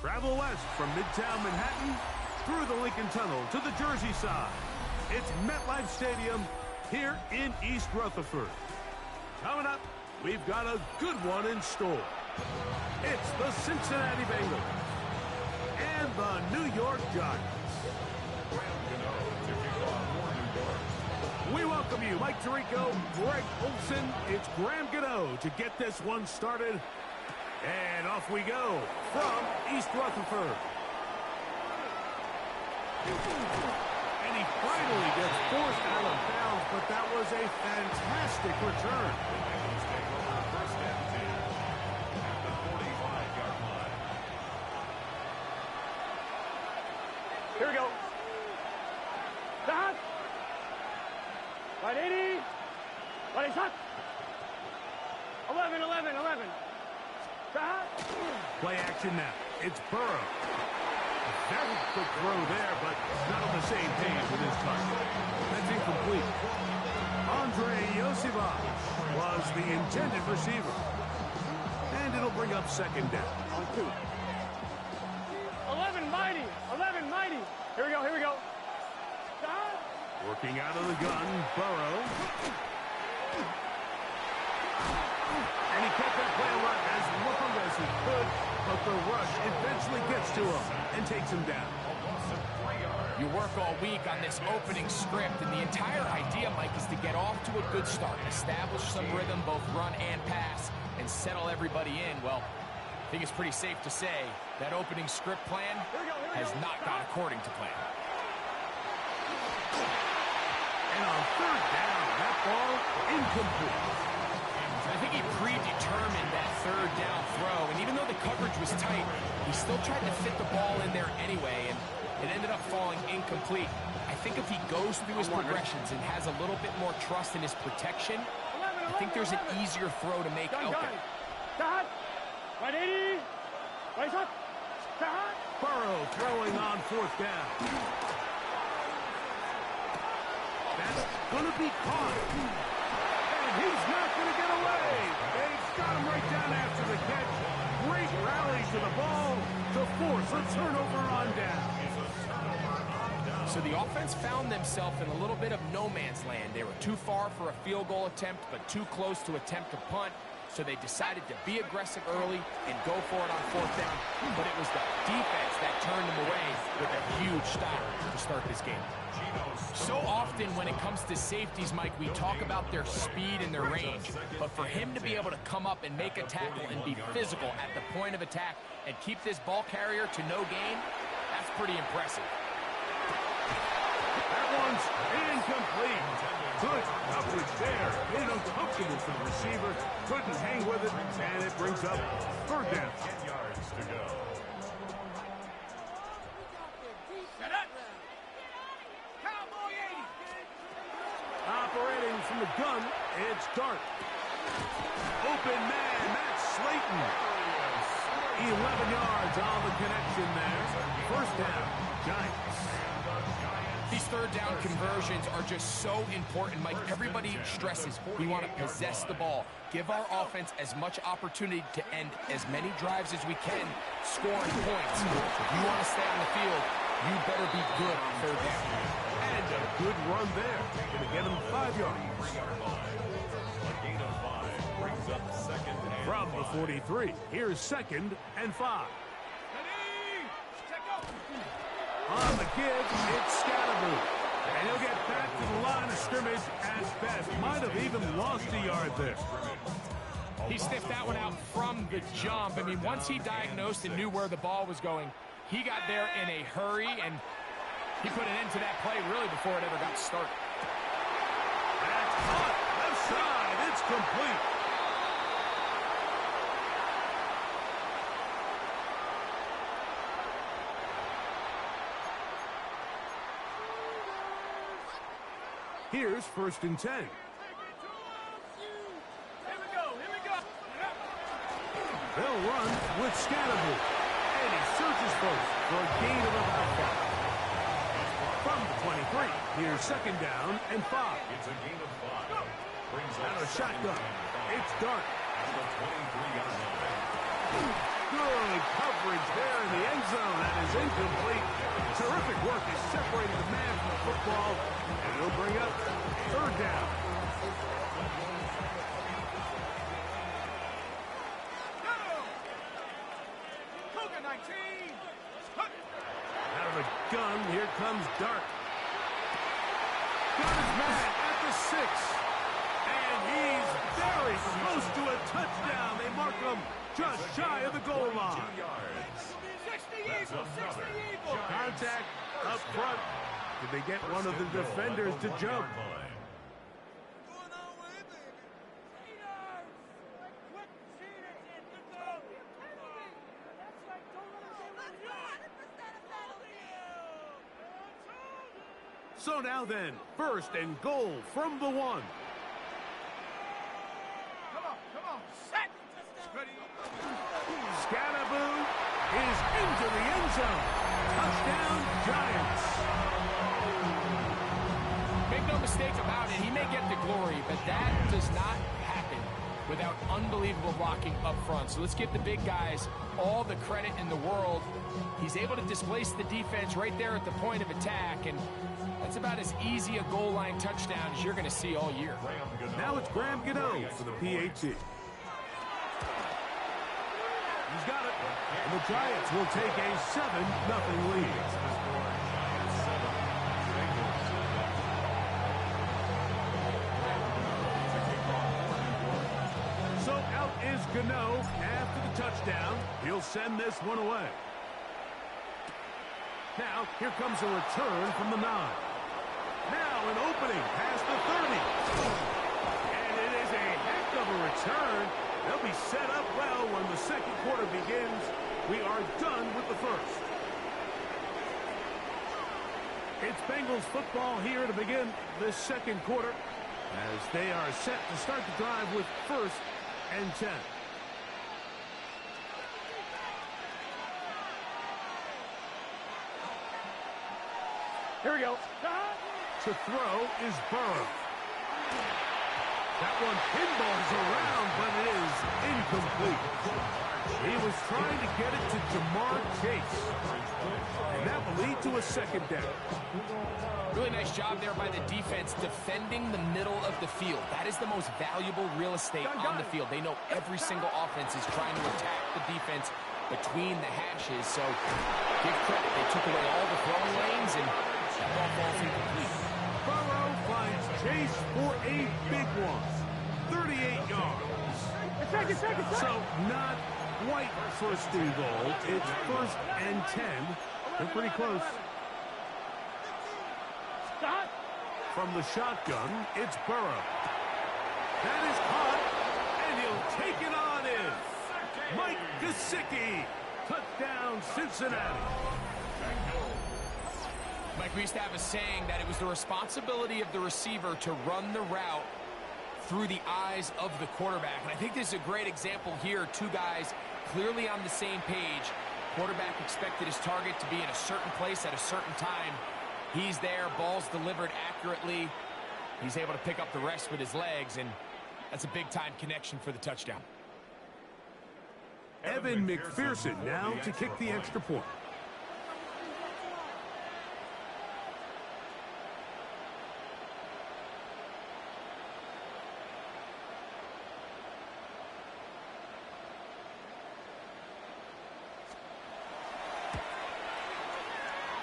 Travel west from Midtown Manhattan through the Lincoln Tunnel to the Jersey side. It's MetLife Stadium here in East Rutherford. Coming up, we've got a good one in store. It's the Cincinnati Bengals and the New York Giants. We welcome you, Mike Tirico, Greg Olson. It's Graham Gano to get this one started. And off we go from East Rutherford. And he finally gets forced out of bounds, but that was a fantastic return. Here we go. Stop. Right 80. Right shot. 11. Stop. Play action now. It's Burrow. Very quick throw there, but not on the same page with his target. That's incomplete. Andre Yosivach was the intended receiver. And it'll bring up second down. On 2. 11 mighty. Here we go. Stop. Working out of the gun, Burrow. And he kept that play alive as long as he could, but the rush eventually gets to him and takes him down. You work all week on this opening script, and the entire idea, Mike, is to get off to a good start, establish some rhythm, both run and pass, and settle everybody in. Well, I think it's pretty safe to say that opening script plan has not gone according to plan. And on third down, that ball incomplete. I think he predetermined that third down throw, and even though the coverage was tight, he still tried to fit the ball in there anyway, and it ended up falling incomplete. I think if he goes through his progressions and has a little bit more trust in his protection, I think there's an easier throw to make out there. Stop. Right 80. Right shot. Stop. Burrow throwing on fourth down. That's going to be caught. And he's not going to get away. They've got him right down after the catch. Great rally to the ball to force a turnover on down. So the offense found themselves in a little bit of no man's land. They were too far for a field goal attempt, but too close to attempt a punt. So they decided to be aggressive early and go for it on fourth down. But it was the defense that turned them away with a huge stop to start this game. So often when it comes to safeties, Mike, we talk about their speed and their range. But for him to be able to come up and make a tackle and be physical at the point of attack and keep this ball carrier to no gain, that's pretty impressive. That one's incomplete. Good coverage there. Made it uncomfortable for the receiver. Couldn't hang with it, and it brings up third down. 10 yards to go. Operating from the gun, it's Dart. Open man, Matt Slayton. 11 yards on the connection there. First down, Giants. These third down conversions are just so important, Mike. Everybody stresses we want to possess the ball, give our offense as much opportunity to end as many drives as we can, scoring points. If you want to stay on the field, you better be good on third down. And a good run there. Going to get him 5 yards. A gain of 5 brings up second and From the 43, here's second and 5. On the give, it's Scatterboo. And he'll get back to the line of scrimmage at best. Might have even lost a yard there. He sniffed that one out from the jump. I mean, once he diagnosed and knew where the ball was going, he got there in a hurry, and he put an end to that play really before it ever got started. That's caught. Left side. It's complete. Here's first and 10. Here we go. They'll run with Scatterboo. And he surges first for a gain of about 5. From the 23, here's second down and 5. It's a gain of 5. Brings Out up of shotgun. It's Dart. at the 23-yard line. Good coverage there in the end zone. That is incomplete. Terrific work is separating the man from the football, and it'll bring up third down. Out of the gun, here comes Dart. Got his man at the 6. And he's very close to a touchdown. They mark him just shy of the goal line. 60 Eagles, 60 Eagles. Contact up front. Did they get one of the defenders to jump? So now then, first and goal from the 1. Come on, set. Scatterboo is into the end zone. Touchdown, Giants. Make no mistake about it, he may get the glory, but that does not happen without unbelievable blocking up front. So let's give the big guys all the credit in the world. He's able to displace the defense right there at the point of attack, and that's about as easy a goal line touchdown as you're going to see all year. Now it's Graham Gano for the PAT. He's got it. And the Giants will take a 7-0 lead. So out is Gano after the touchdown. He'll send this one away. Now, here comes a return from the 9. Now an opening past the 30. And it is a heck of a return. They'll be set up well when the second quarter begins. We are done with the first. It's Bengals football here to begin this second quarter as they are set to start the drive with 1st and 10. Here we go. To throw is Burrow. That one pinballs around, but it is incomplete. He was trying to get it to Jamar Chase. And that will lead to a second down. Really nice job there by the defense defending the middle of the field. That is the most valuable real estate on the field. They know every single offense is trying to attack the defense between the hashes. So give credit. They took away all the throwing lanes, and that ball falls incomplete. Burrow finds Chase for a big one. 38 yards. Second. So not quite first and goal. It's 1st and 10. They're pretty close. Stop. From the shotgun, it's Burrow. That is caught, and he'll take it on in. Mike Gesicki. Touchdown, Cincinnati. Mike, we used to have a saying that it was the responsibility of the receiver to run the route through the eyes of the quarterback. And I think this is a great example here. Two guys clearly on the same page. Quarterback expected his target to be in a certain place at a certain time. He's there, ball's delivered accurately. He's able to pick up the rest with his legs, and that's a big-time connection for the touchdown. Evan McPherson now to kick the extra point.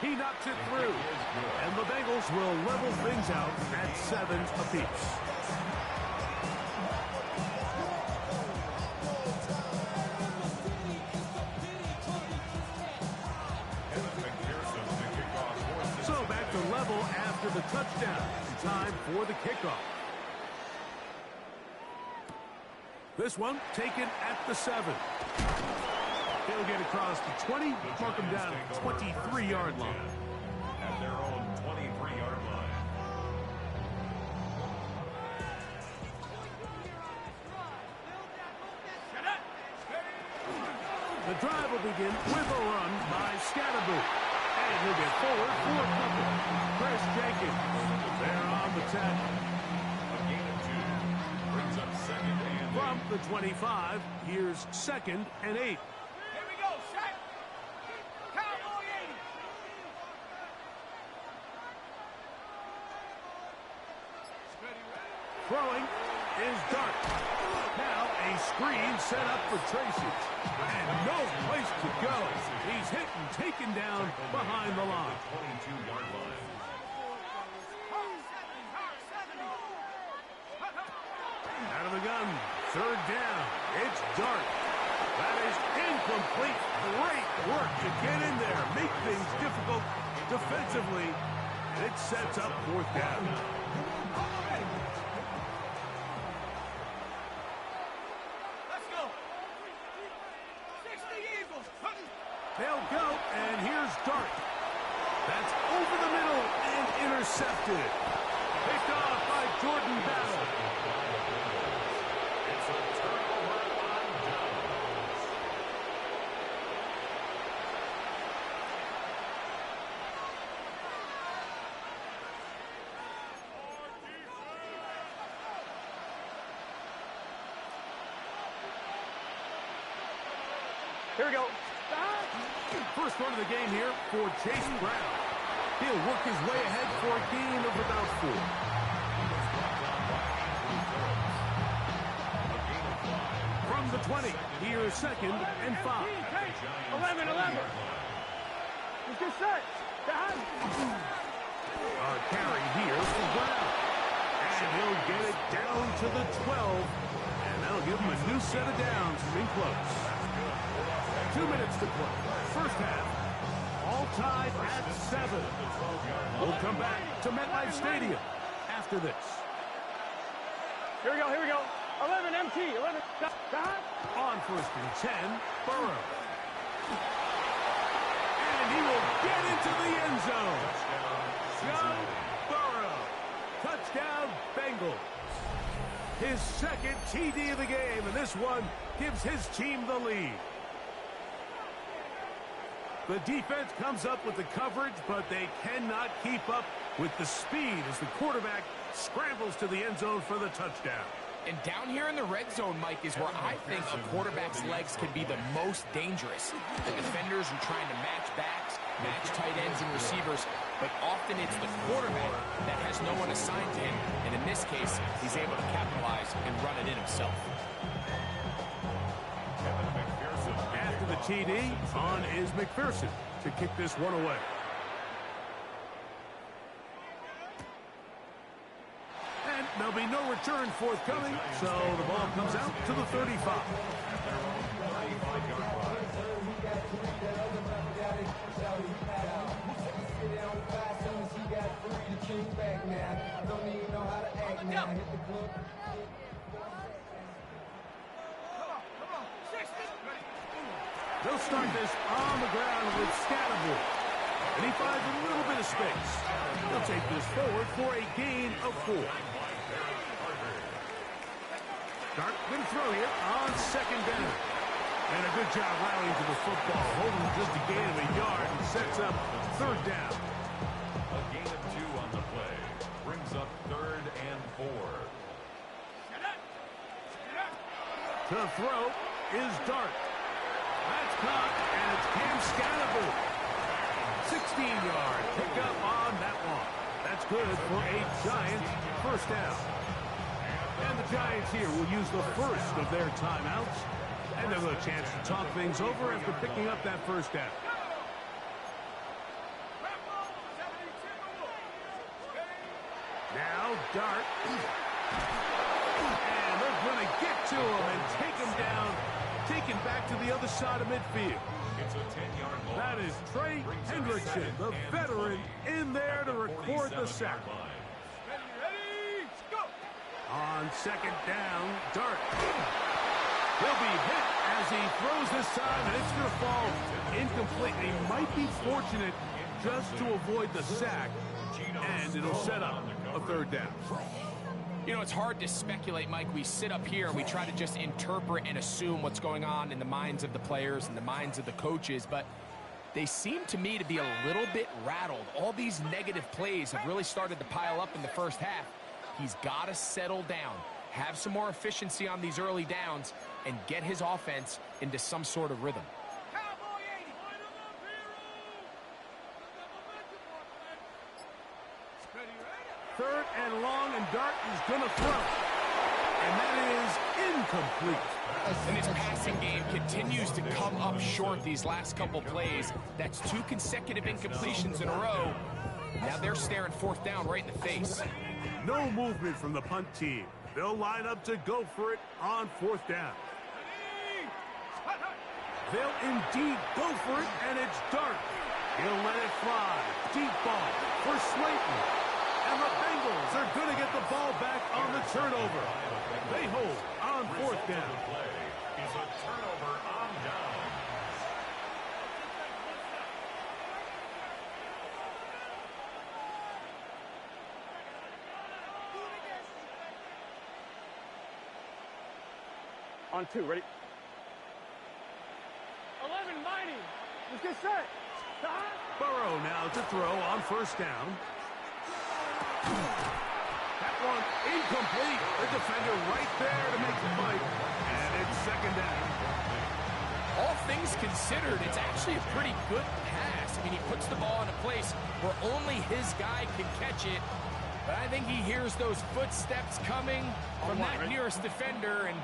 He knocks it through, and the Bengals will level things out at 7 apiece. So back to level after the touchdown. Time for the kickoff. This one taken at the 7. He'll get across the 20, mark him down at the 23-yard line. At their own 23-yard line. The drive will begin with a run by Scatterboo. And he'll get forward for a couple. Chris Jenkins there on the tackle. A gain of 2. Brings up 2nd and 8. From the 25, here's 2nd and 8. Throwing is Dart. Now a screen set up for Tracy. And no place to go. He's hit and taken down behind the line. 22-yard line. Out of the gun. Third down. It's Dart. That is incomplete. Great work to get in there. Make things difficult defensively. And it sets up fourth down. Let's go. 60 Eagles. They'll go, and here's Dart. That's over the middle and intercepted. Picked off by Jordan Battle. It's a turnover on downs. Here we go. First run of the game here for Chase Brown. He'll work his way ahead for a gain of about 4. From the 20, here's 2nd and 5. 11. Let's get set. Our carry here for Brown. And he'll get it down to the 12. And that'll give him a new set of downs in close. 2 minutes to play. First half. All tied at 7. We'll come back to MetLife Stadium after this. Here we go. 11 MT. 11. On 1st and 10, Burrow. And he will get into the end zone. Joe Burrow. Touchdown, Bengals. His 2nd TD of the game, and this one gives his team the lead. The defense comes up with the coverage, but they cannot keep up with the speed as the quarterback scrambles to the end zone for the touchdown. And down here in the red zone, Mike, is where I think a quarterback's legs can be the most dangerous. The defenders are trying to match backs, match tight ends and receivers, but often it's the quarterback that has no one assigned to him. And in this case, he's able to capitalize and run it in himself. After the TD, on is McPherson to kick this one away. And there'll be no return forthcoming, so the ball comes out to the 35. They'll start this on the ground with Scatterbull. And he finds a little bit of space. They'll take this forward for a gain of 4. Dart going to throw here on 2nd down. And a good job rallying to the football, holding just a gain of a yard and sets up 3rd down. A gain of 2 on the play. Brings up 3rd and 4. To throw is Dart. That's caught, and it's Cam Scatterbull. 16-yard pickup on that one. That's good for a Giants 1st down. And the Giants here will use the first of their timeouts. And they'll have a chance to talk things over after picking up that 1st down. Now Dart. And they're going to get to him and take him down. Taken back to the other side of midfield. It's a 10-yard loss. That is Trey Hendrickson, the veteran, in there to record the sack. On 2nd down, Dart. He'll be hit as he throws this time, and it's going to fall incomplete. He might be fortunate just to avoid the sack, and it'll set up a 3rd down. You know, it's hard to speculate, Mike. We sit up here and we try to just interpret and assume what's going on in the minds of the players and the minds of the coaches, but they seem to me to be a little bit rattled. All these negative plays have really started to pile up in the 1st half. He's got to settle down, have some more efficiency on these early downs, and get his offense into some sort of rhythm. 3rd and long, and Dart is going to throw. And that is incomplete. And his passing game continues to come up short these last couple plays. That's 2 consecutive incompletions in a row. Now they're staring 4th down right in the face. No movement from the punt team. They'll line up to go for it on 4th down. They'll indeed go for it, and it's Dart. He'll let it fly. Deep ball for Slayton. And the Bengals are going to get the ball back on the turnover. They hold on 4th down. Is a turnover on down. On 2, ready? 11, mighty. Let's get set. Stop. Burrow now to throw on 1st down. That one incomplete. The defender right there to make the fight. And it's 2nd down. All things considered, it's actually a pretty good pass. I mean, he puts the ball in a place where only his guy can catch it. But I think he hears those footsteps coming from that nearest defender, and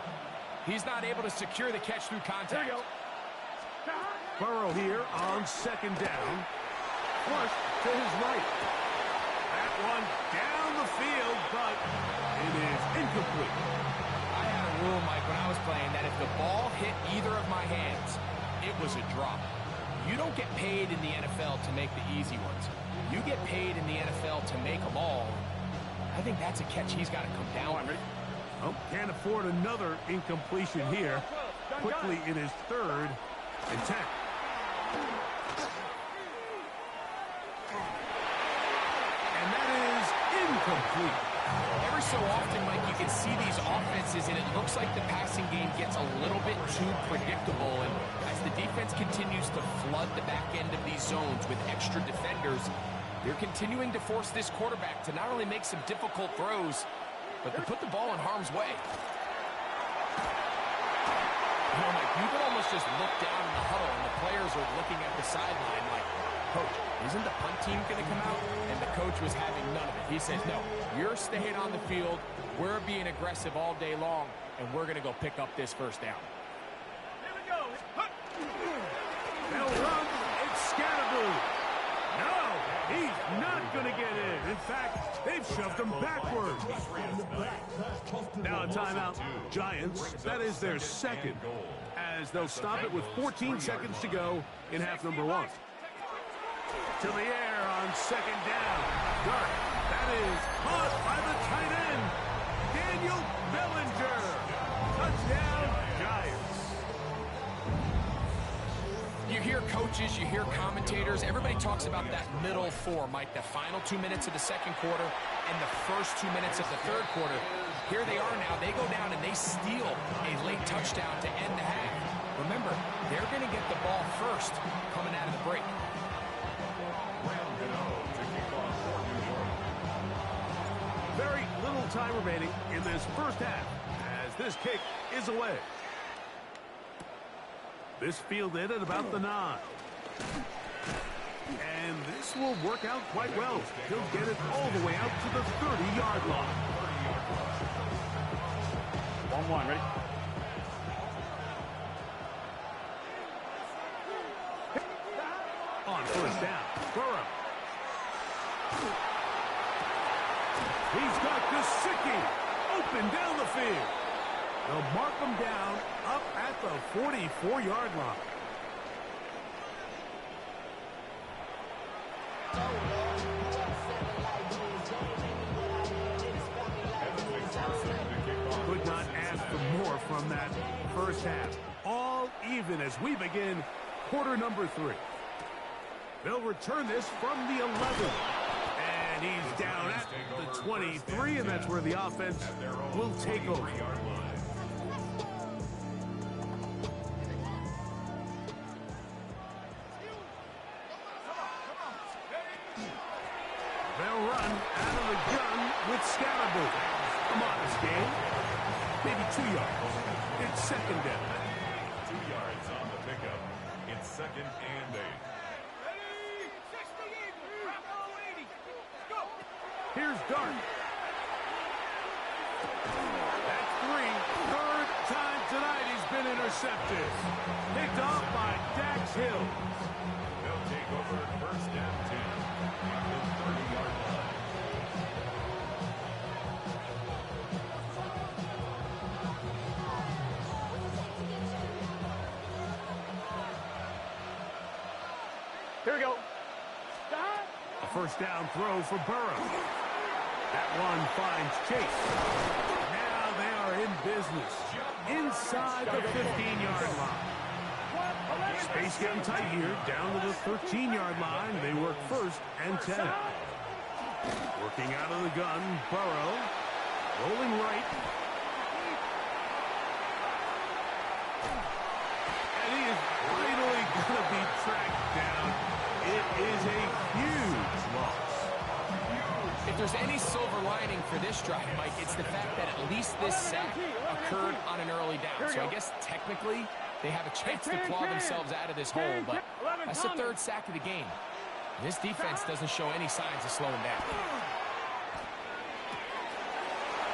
he's not able to secure the catch through contact. There you go. Burrow here on 2nd down. Flush to his right. That one down the field, but it is incomplete. I had a rule, Mike, when I was playing that if the ball hit either of my hands, it was a drop. You don't get paid in the NFL to make the easy ones. You get paid in the NFL to make them all. I think that's a catch he's got to come down with. Oh, can't afford another incompletion here. Quickly in his 3rd and 10. And that is incomplete. Every so often, Mike, you can see these offenses, and it looks like the passing game gets a little bit too predictable. And as the defense continues to flood the back end of these zones with extra defenders, they're continuing to force this quarterback to not only make some difficult throws, but to put the ball in harm's way. You know, Mike, you can almost just look down in the huddle, and the players are looking at the sideline like, Coach, isn't the punt team going to come out? And the coach was having none of it. He says, no, you're staying on the field. We're being aggressive all day long, and we're going to go pick up this 1st down. Here we go. They'll run. It's Scatterboo. No, he's not going to get in. In fact, they've shoved him backwards. Now a timeout. Giants, that is their 2nd, as they'll stop it with 14 seconds to go in half number 1. To the air on 2nd down. Dart, that is caught by the tight end, Daniel Bellinger. Touchdown, Giants. You hear coaches, you hear commentators, everybody talks about that middle 4, Mike, the final 2 minutes of the 2nd quarter and the first 2 minutes of the 3rd quarter. Here they are now. They go down and they steal a late touchdown to end the half. Remember, they're going to get the ball first coming out of the break. Very little time remaining in this 1st half as this kick is away. This fielded at about the 9. And this will work out quite well. He'll get it all the way out to the 30-yard line. 1-1, ready? On 1st down, Burrow. He's got Gesicki open down the field. They'll mark him down up at the 44-yard line. Could not ask for more from that 1st half. All even as we begin quarter number 3. They'll return this from the 11. And he's down at the 23, and that's where the offense will take over. They'll run out of the gun with Scatterboo. Come on, this game. Maybe 2 yards. It's 2nd down. 2 yards on the pickup. It's 2nd and 8. Here's Dart. That's three. Third time tonight he's been intercepted. Picked off by Dax Hill. They'll take over first down 10 at the 30-yard line. Here we go. A first down throw for Burrow. That one finds Chase. Now they are in business. Inside the 15-yard line. Space getting tight here. Down to the 13-yard line. They work first and 10. Working out of the gun, Burrow. Rolling right. And he is finally going to be tracked down. It is a huge loss. If there's any silver lining for this drive, Mike, it's the fact that at least this sack occurred on an early down. So I guess technically they have a chance to claw themselves out of this hole, but that's the third sack of the game. This defense doesn't show any signs of slowing down.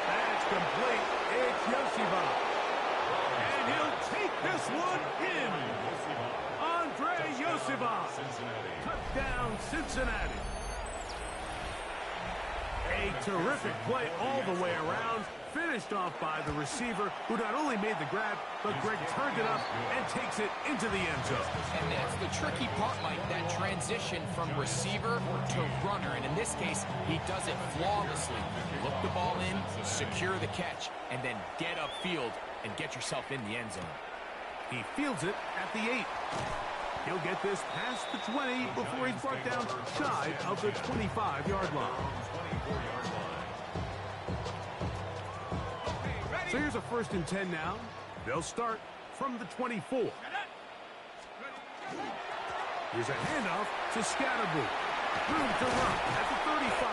That's complete. It's Giantsfan. And he'll take this one in. Giantsfan. Touchdown, Cincinnati. A terrific play all the way around. Finished off by the receiver, who not only made the grab, but Greg turned it up and takes it into the end zone. And that's the tricky part, Mike, that transition from receiver to runner. And in this case, he does it flawlessly. Look the ball in, secure the catch, and then get upfield and get yourself in the end zone. He fields it at the 8. He'll get this past the 20 before he's brought down shy of the 25-yard line. So here's a first and 10 now. They'll start from the 24. Here's a handoff to Scatterboo. Room to run at the 35.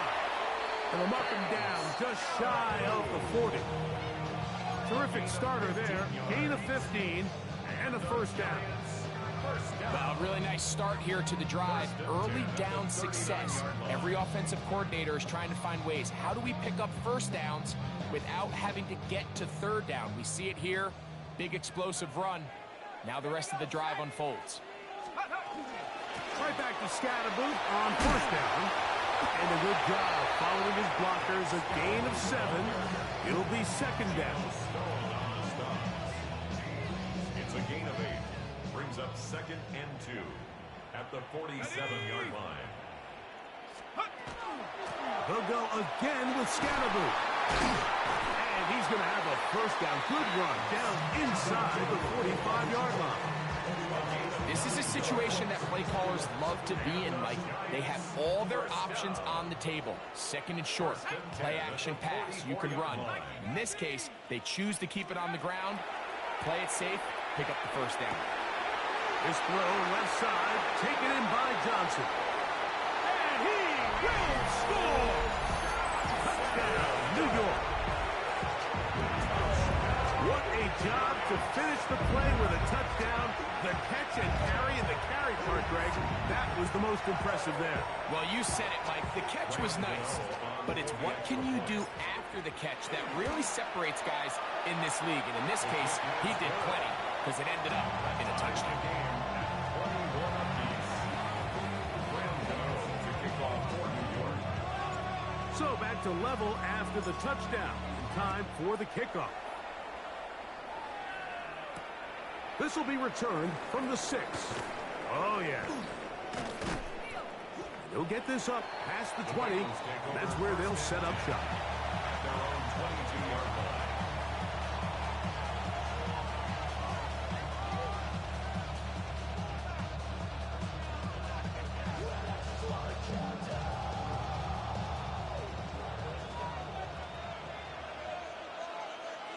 And a up and down just shy of the 40. Terrific starter there. Gain of 15 and a first down. Well, really nice start here to the drive. Early down success. Every offensive coordinator is trying to find ways. How do we pick up first downs without having to get to third down? We see it here. Big explosive run. Now the rest of the drive unfolds. Right back to Scatterboo on first down. And a good job following his blockers. A gain of 7. It'll be second down. It's a gain of 8. Brings up second and 2 at the 47-yard line. They'll go again with Scatterboo. And he's going to have a first down. Good run down inside the 45-yard line. This is a situation that play callers love to be in, Mike. They have all their options on the table. Second and short, play action pass, you can run. In this case, they choose to keep it on the ground, play it safe, pick up the first down. This throw left side, taken in by Johnson. And he will score! Touchdown, New York. What a job to finish the play with a touchdown. The catch and carry, and the carry part, Greg, that was the most impressive there. Well, you said it, Mike. The catch was nice, but it's what can you do after the catch that really separates guys in this league. And in this case, he did plenty because it ended up in a touchdown. So back to level after the touchdown. Time for the kickoff. This will be returned from the 6. Oh, yeah. They'll get this up past the 20. That's where they'll set up shop. Their own 22-yard line.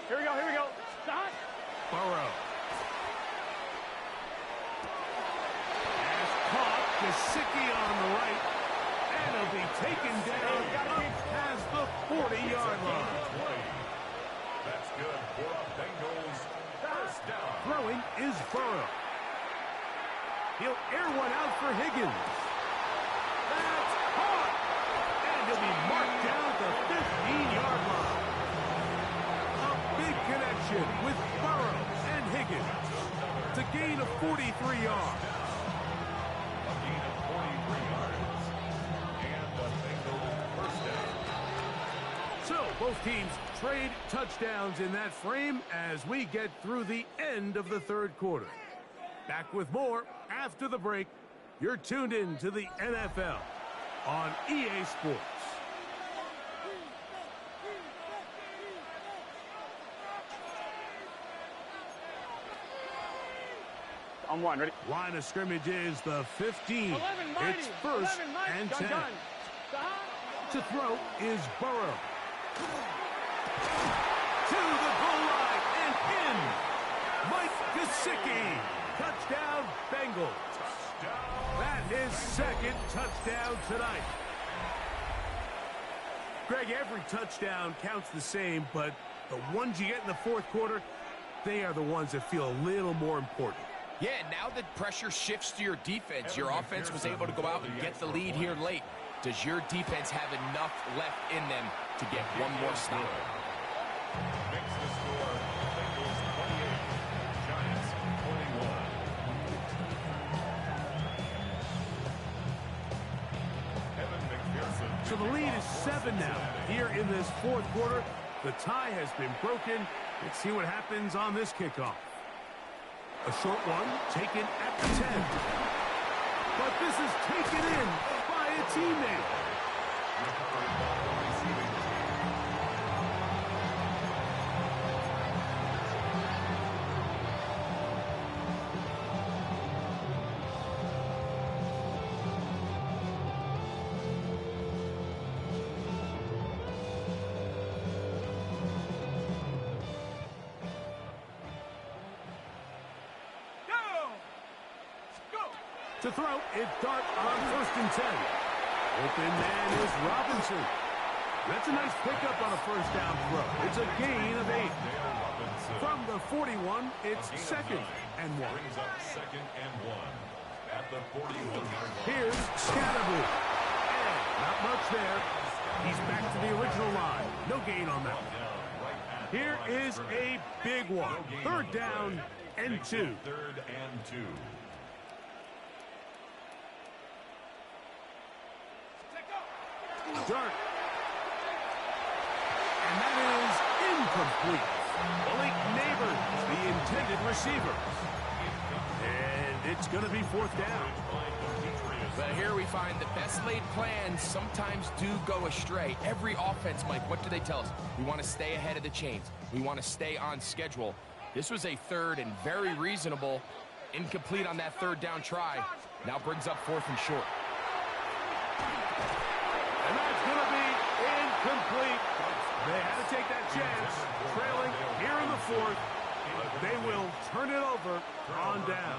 Here we go, here we go. Stop. Burrow. Pass caught. Gesicki on the right. And he'll be taken down up past the 40-yard line. That's good for a Bengals first down. Throwing is Burrow. He'll air one out for Higgins. That's caught. And he'll be marked down at the 15-yard line. action with Burrow and Higgins. It's a gain of 43 yards. A gain of 43 yards. And a Bengals first down. So, both teams trade touchdowns in that frame as we get through the end of the third quarter. Back with more after the break. You're tuned in to the NFL on EA Sports. On one, ready? Line of scrimmage is the 15. 11 mighty. It's first 11 mighty. and Gun, 10. gun. To throw is Burrow. To the goal line and in. Mike Gesicki. Touchdown, Bengals. That is second touchdown tonight. Greg, every touchdown counts the same, but the ones you get in the fourth quarter, they are the ones that feel a little more important. Yeah, now that pressure shifts to your defense, your offense was able to go out and get the lead here late. Does your defense have enough left in them to get one more stop? Makes the score Bengals 28, Giants 21. Evan McPherson. So the lead is 7 now. Here in this fourth quarter, the tie has been broken. Let's see what happens on this kickoff. A short one taken at the 10. But this is taken in by a teammate. Recovered by the receiving team. To throw, it's Dart on first and 10. Open man is Robinson. That's a nice pickup on a first down throw. It's a gain of 8. From the 41, it's second and 1. Brings up second and 1 at the 41-yard line. Here's Scatterboo. And not much there. He's back to the original line. No gain on that one. Here is a big one. Third down and 2. Third and 2. Dart. And that is incomplete. Malik Neighbors, the intended receiver. And it's going to be fourth down. But here we find the best laid plans sometimes do go astray. Every offense, Mike, what do they tell us? We want to stay ahead of the chains. We want to stay on schedule. This was a third and very reasonable. Incomplete on that third down try. Now brings up fourth and short. And that's going to be incomplete. They had to take that chance. Trailing here in the fourth. They will turn it over on down.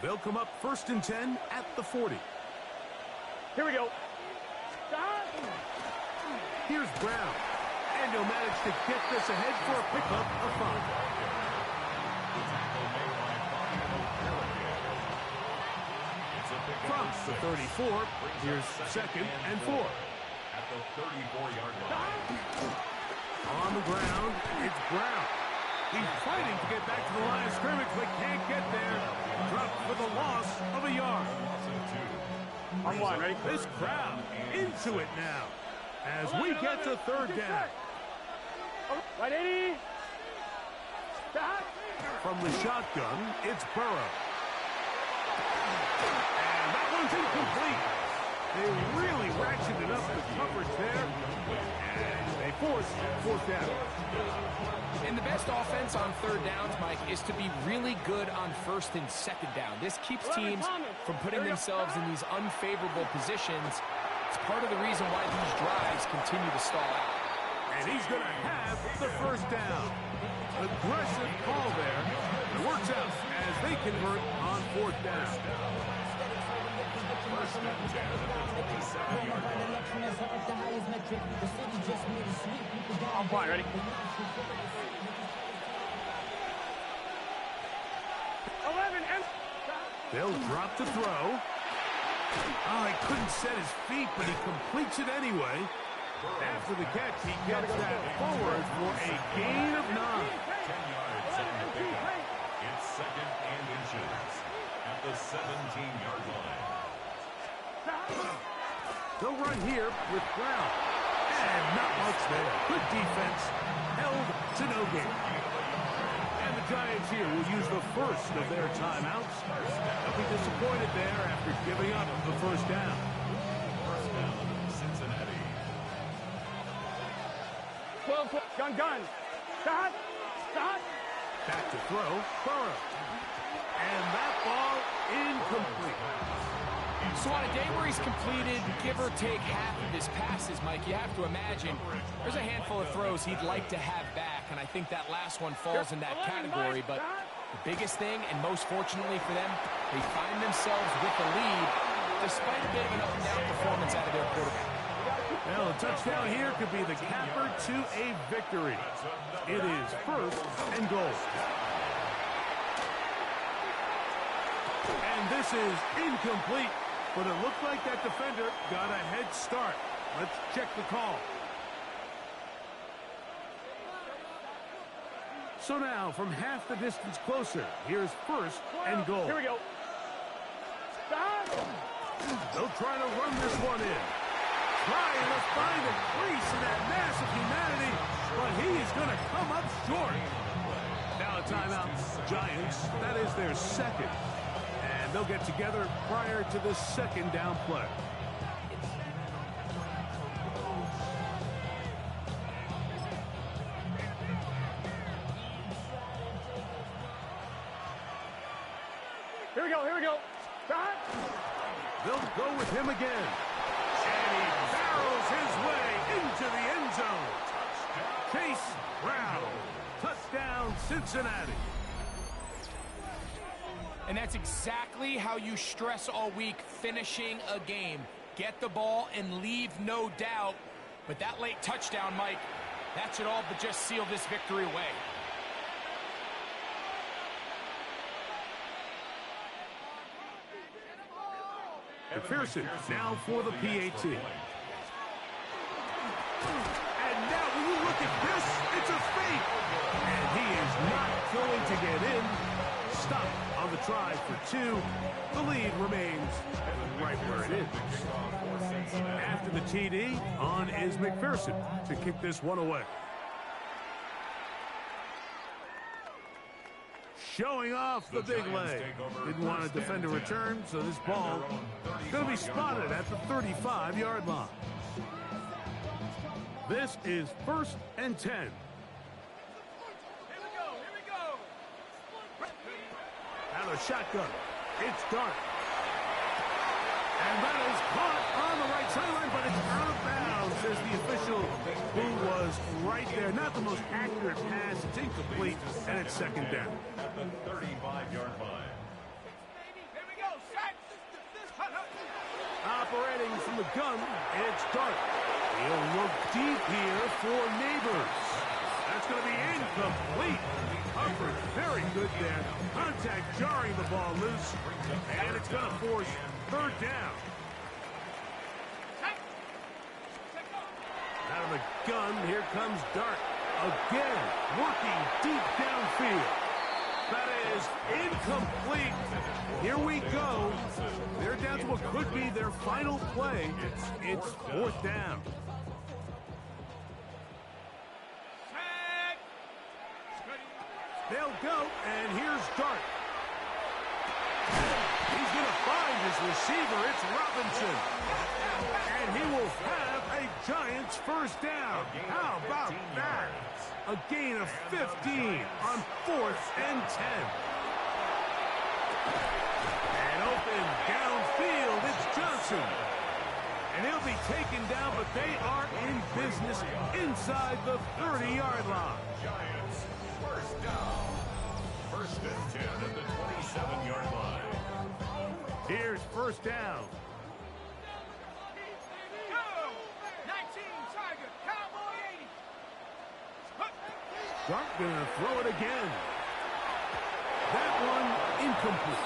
They'll come up first and 10 at the 40. Here we go. Here's Brown. And he'll manage to get this ahead for a pickup of 5. From the 34, here's second and 4. At the 34-yard line. On the ground, it's Brown. He's fighting to get back to the line of scrimmage, but can't get there. Dropped for the loss of a yard. On one, ready? This crowd into it now as we get to third down. Right, 80. From the shotgun, it's Burrow. And that one's incomplete. They really ratcheted up the coverage there. And they force fourth down. And the best offense on third downs, Mike, is to be really good on first and second down. This keeps teams from putting themselves in these unfavorable positions. It's part of the reason why these drives continue to stall out. And he's going to have the first down. Aggressive call there. It works out as they convert on fourth down. First and 10 at the 27-yard line. On point, ready? 11 and... They'll drop to throw. Oh, he couldn't set his feet, but he completes it anyway. After the catch, he gets that forward for a gain of 9. 10 yards on the pickup. It's second and inches at the 17-yard line. They'll run here with Brown. And not much there. Good defense. Held to no gain. And the Giants here will use the first of their timeouts. They'll be disappointed there after giving up the first down. First down, Cincinnati. 12, gun. Stop. Back to throw. Burrow. And that ball incomplete. So on a day where he's completed, give or take half of his passes, Mike, you have to imagine there's a handful of throws he'd like to have back, and I think that last one falls in that category. But the biggest thing, and most fortunately for them, they find themselves with the lead despite a bit of an up-and-down performance out of their quarterback. Well, a touchdown here could be the capper to a victory. It is first and goal. And this is incomplete, but it looked like that defender got a head start. Let's check the call. So now, from half the distance closer, here's first and goal. Here we go. Stop. They'll try to run this one in. Trying to find a crease in that mass of humanity, but he's going to come up short. Now a timeout. Giants, that is their second. And they'll get together prior to the second down play. Here we go. Stop. They'll go with him again. And he barrels his way into the end zone. Chase Brown. Touchdown, Cincinnati. And that's exactly how you stress all week, finishing a game. Get the ball and leave no doubt. But that late touchdown, Mike, that should all but just seal this victory away. McPherson now for the PAT. And now when you look at this, it's a fake. And he is not going to get in. Stop on the try for 2. The lead remains right where it is. After the TD, on is McPherson to kick this one away. Showing off the big leg. Didn't want to defend a return, so this ball is going to be spotted at the 35-yard line. This is first and 10. Here we go. Out of shotgun. It's Dart. And that is caught on the right sideline, but it's out of bounds, says the official, who was right there. Not the most accurate pass. It's incomplete, and it's second down. At the 35-yard line. Here we go. Set. Operating from the gun, it's Dart. He'll look deep here for Neighbors. That's going to be incomplete. Hubbard, very good there. Contact jarring the ball loose, and it's going to force third down. Out of the gun, here comes Dart. Again, working deep downfield. That is incomplete. Here we go. They're down to what could be their final play. It's fourth down. They'll go, and here's Dart. He's going to find his receiver. It's Robinson. And he will have a Giants first down. How about that? A gain of 15 on 4th and 10. And open downfield, it's Johnson. And he'll be taken down, but they are in business inside the 30-yard line. Giants, first down. First and 10 at the 27-yard line. Here's first down. Dart going to throw it again. That one incomplete.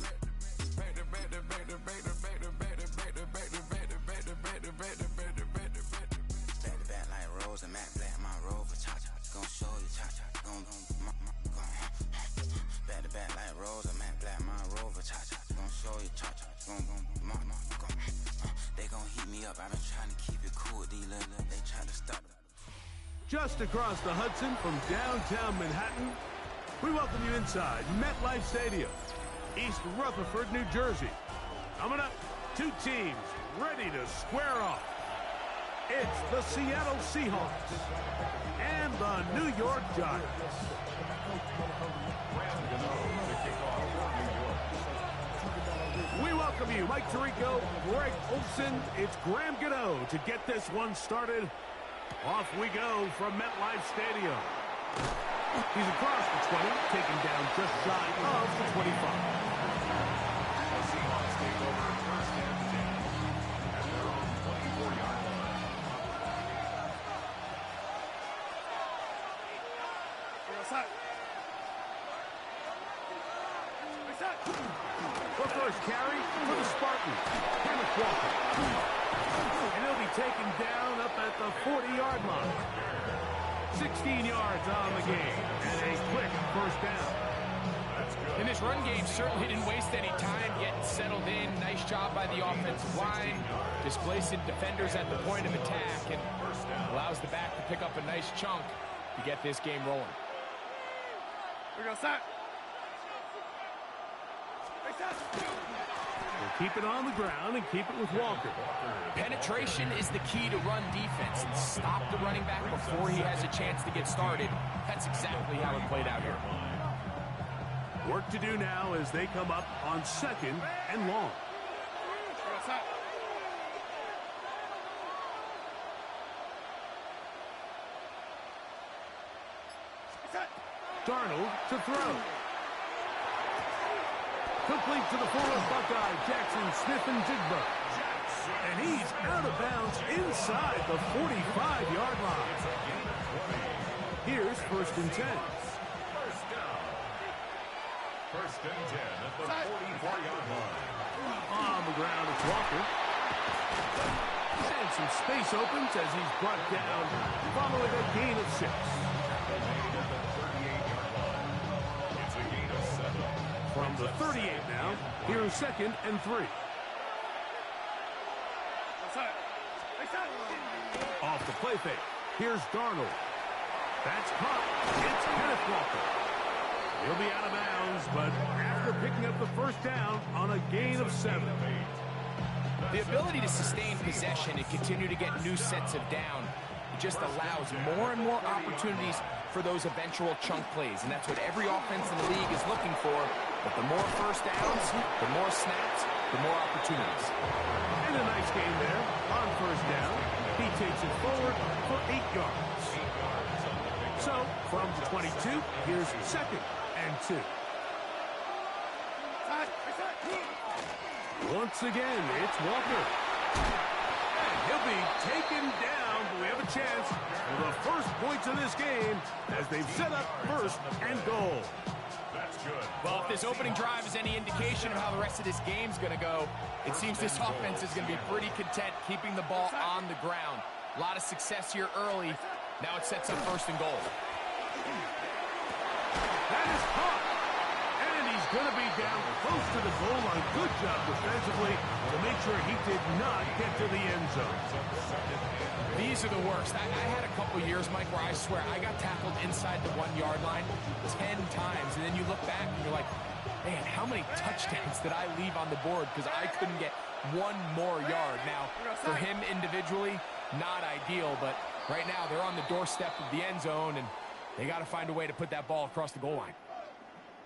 Back like Rose and Matt Black, my Rover, cha-cha, gon' show you, cha-cha, gon' back to back like Rose and Matt Black, my Rover, cha-cha, gon' show you, cha-cha, they gon' heat me up, I've been trying to keep it cool, they try to stop. Just across the Hudson from downtown Manhattan, we welcome you inside MetLife Stadium, East Rutherford, New Jersey. Coming up, two teams ready to square off. It's the Seattle Seahawks and the New York Giants. We welcome you, Mike Tirico, Greg Olson. It's Graham Gano to get this one started. Off we go from MetLife Stadium. He's across the 20, taken down just shy of the 25. The Seahawks take over first and 10 at their own 24-yard line. The first carry for the Spartans. Kenneth Walker. And he'll be taken down up at the 40-yard line. 16 yards on the game. And a quick first down. And this run game certainly didn't waste any time getting settled in. Nice job by the offensive line, displacing defenders at the point of attack, and allows the back to pick up a nice chunk to get this game rolling. Here we go, set. We'll keep it on the ground and keep it with Walker. Penetration is the key to run defense, and stop the running back before he has a chance to get started. That's exactly how it played out here. Work to do now as they come up on 2nd and long. Darnold to throw. Complete to the former Buckeye, Jackson Smith-Njigba. And he's out of bounds inside the 45-yard line. Here's 1st and 10. First and 10 at the 44-yard line. On the ground, it's Walker. And some space opens as he's brought down following a gain of 6. Made at the 38-yard line. It's a gain of 7. From the 38 now, here's 2nd and 3. Off the play fake. Here's Darnold. That's caught. It's Kenneth Walker. He'll be out of bounds, but after picking up the first down on a gain of 7. The ability to sustain possession and continue to get new sets of down just allows more and more opportunities for those eventual chunk plays, and that's what every offense in the league is looking for. But the more first downs, the more snaps, the more opportunities. And a nice game there on first down. He takes it forward for 8 yards. So, from the 22, here's 2nd and 2. Once again, it's Walker. And he'll be taken down, but we have a chance for the first points of this game as they've set up 1st and goal. That's good. Well, if this opening drive is any indication of how the rest of this game's going to go, it seems this offense is going to be pretty content keeping the ball on the ground. A lot of success here early. Now it sets up 1st and goal. That is caught. And he's going to be down close to the goal line. Good job defensively to make sure he did not get to the end zone. These are the worst. I had a couple years, Mike, where I swear I got tackled inside the 1-yard line 10 times. And then you look back and you're like, man, how many touchdowns did I leave on the board because I couldn't get one more yard? Now, for him individually, not ideal, but right now they're on the doorstep of the end zone, and they got to find a way to put that ball across the goal line.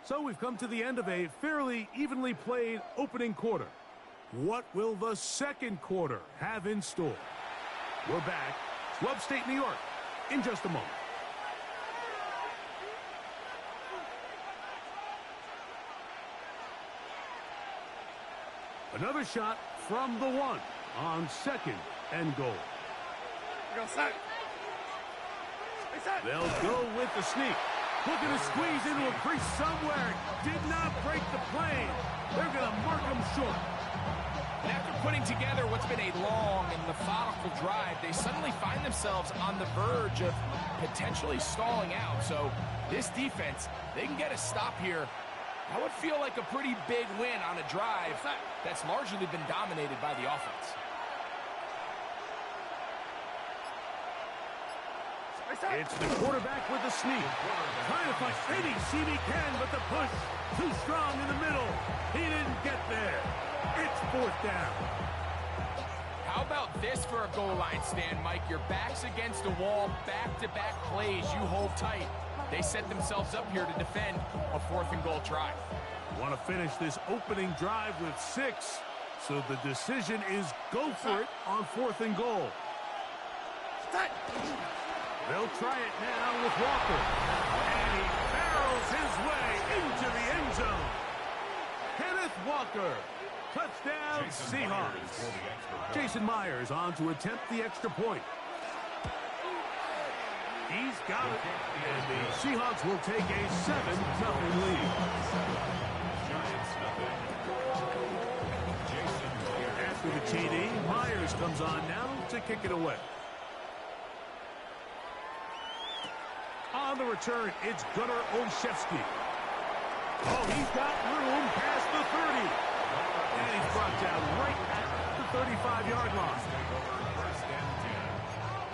So we've come to the end of a fairly evenly played opening quarter. What will the 2nd quarter have in store? We're back to upstate New York in just a moment. Another shot from the 1 on 2nd and goal. They'll go with the sneak. Looking to squeeze into a crease somewhere. Did not break the plane. They're going to mark him short. And after putting together what's been a long and methodical drive, they suddenly find themselves on the verge of potentially stalling out. So this defense, they can get a stop here. That would feel like a pretty big win on a drive that's largely been dominated by the offense. It's the quarterback with the sneak. Trying to find any seam he can, but the push too strong in the middle. He didn't get there. It's 4th down. How about this for a goal line stand, Mike? Your back's against the wall, back-to-back plays. You hold tight. They set themselves up here to defend a 4th and goal try. Want to finish this opening drive with 6, so the decision is go for it on 4th and goal. They'll try it now with Walker. And he finds his way into the end zone. Kenneth Walker. Touchdown, Seahawks. Jason Myers on to attempt the extra point. He's got it. And the Seahawks will take a 7-0 lead. After the TD, Myers comes on now to kick it away. On the return, it's Gunnar Olszewski. Oh, he's got room past the 30. And he's brought down right at the 35-yard line. First and 10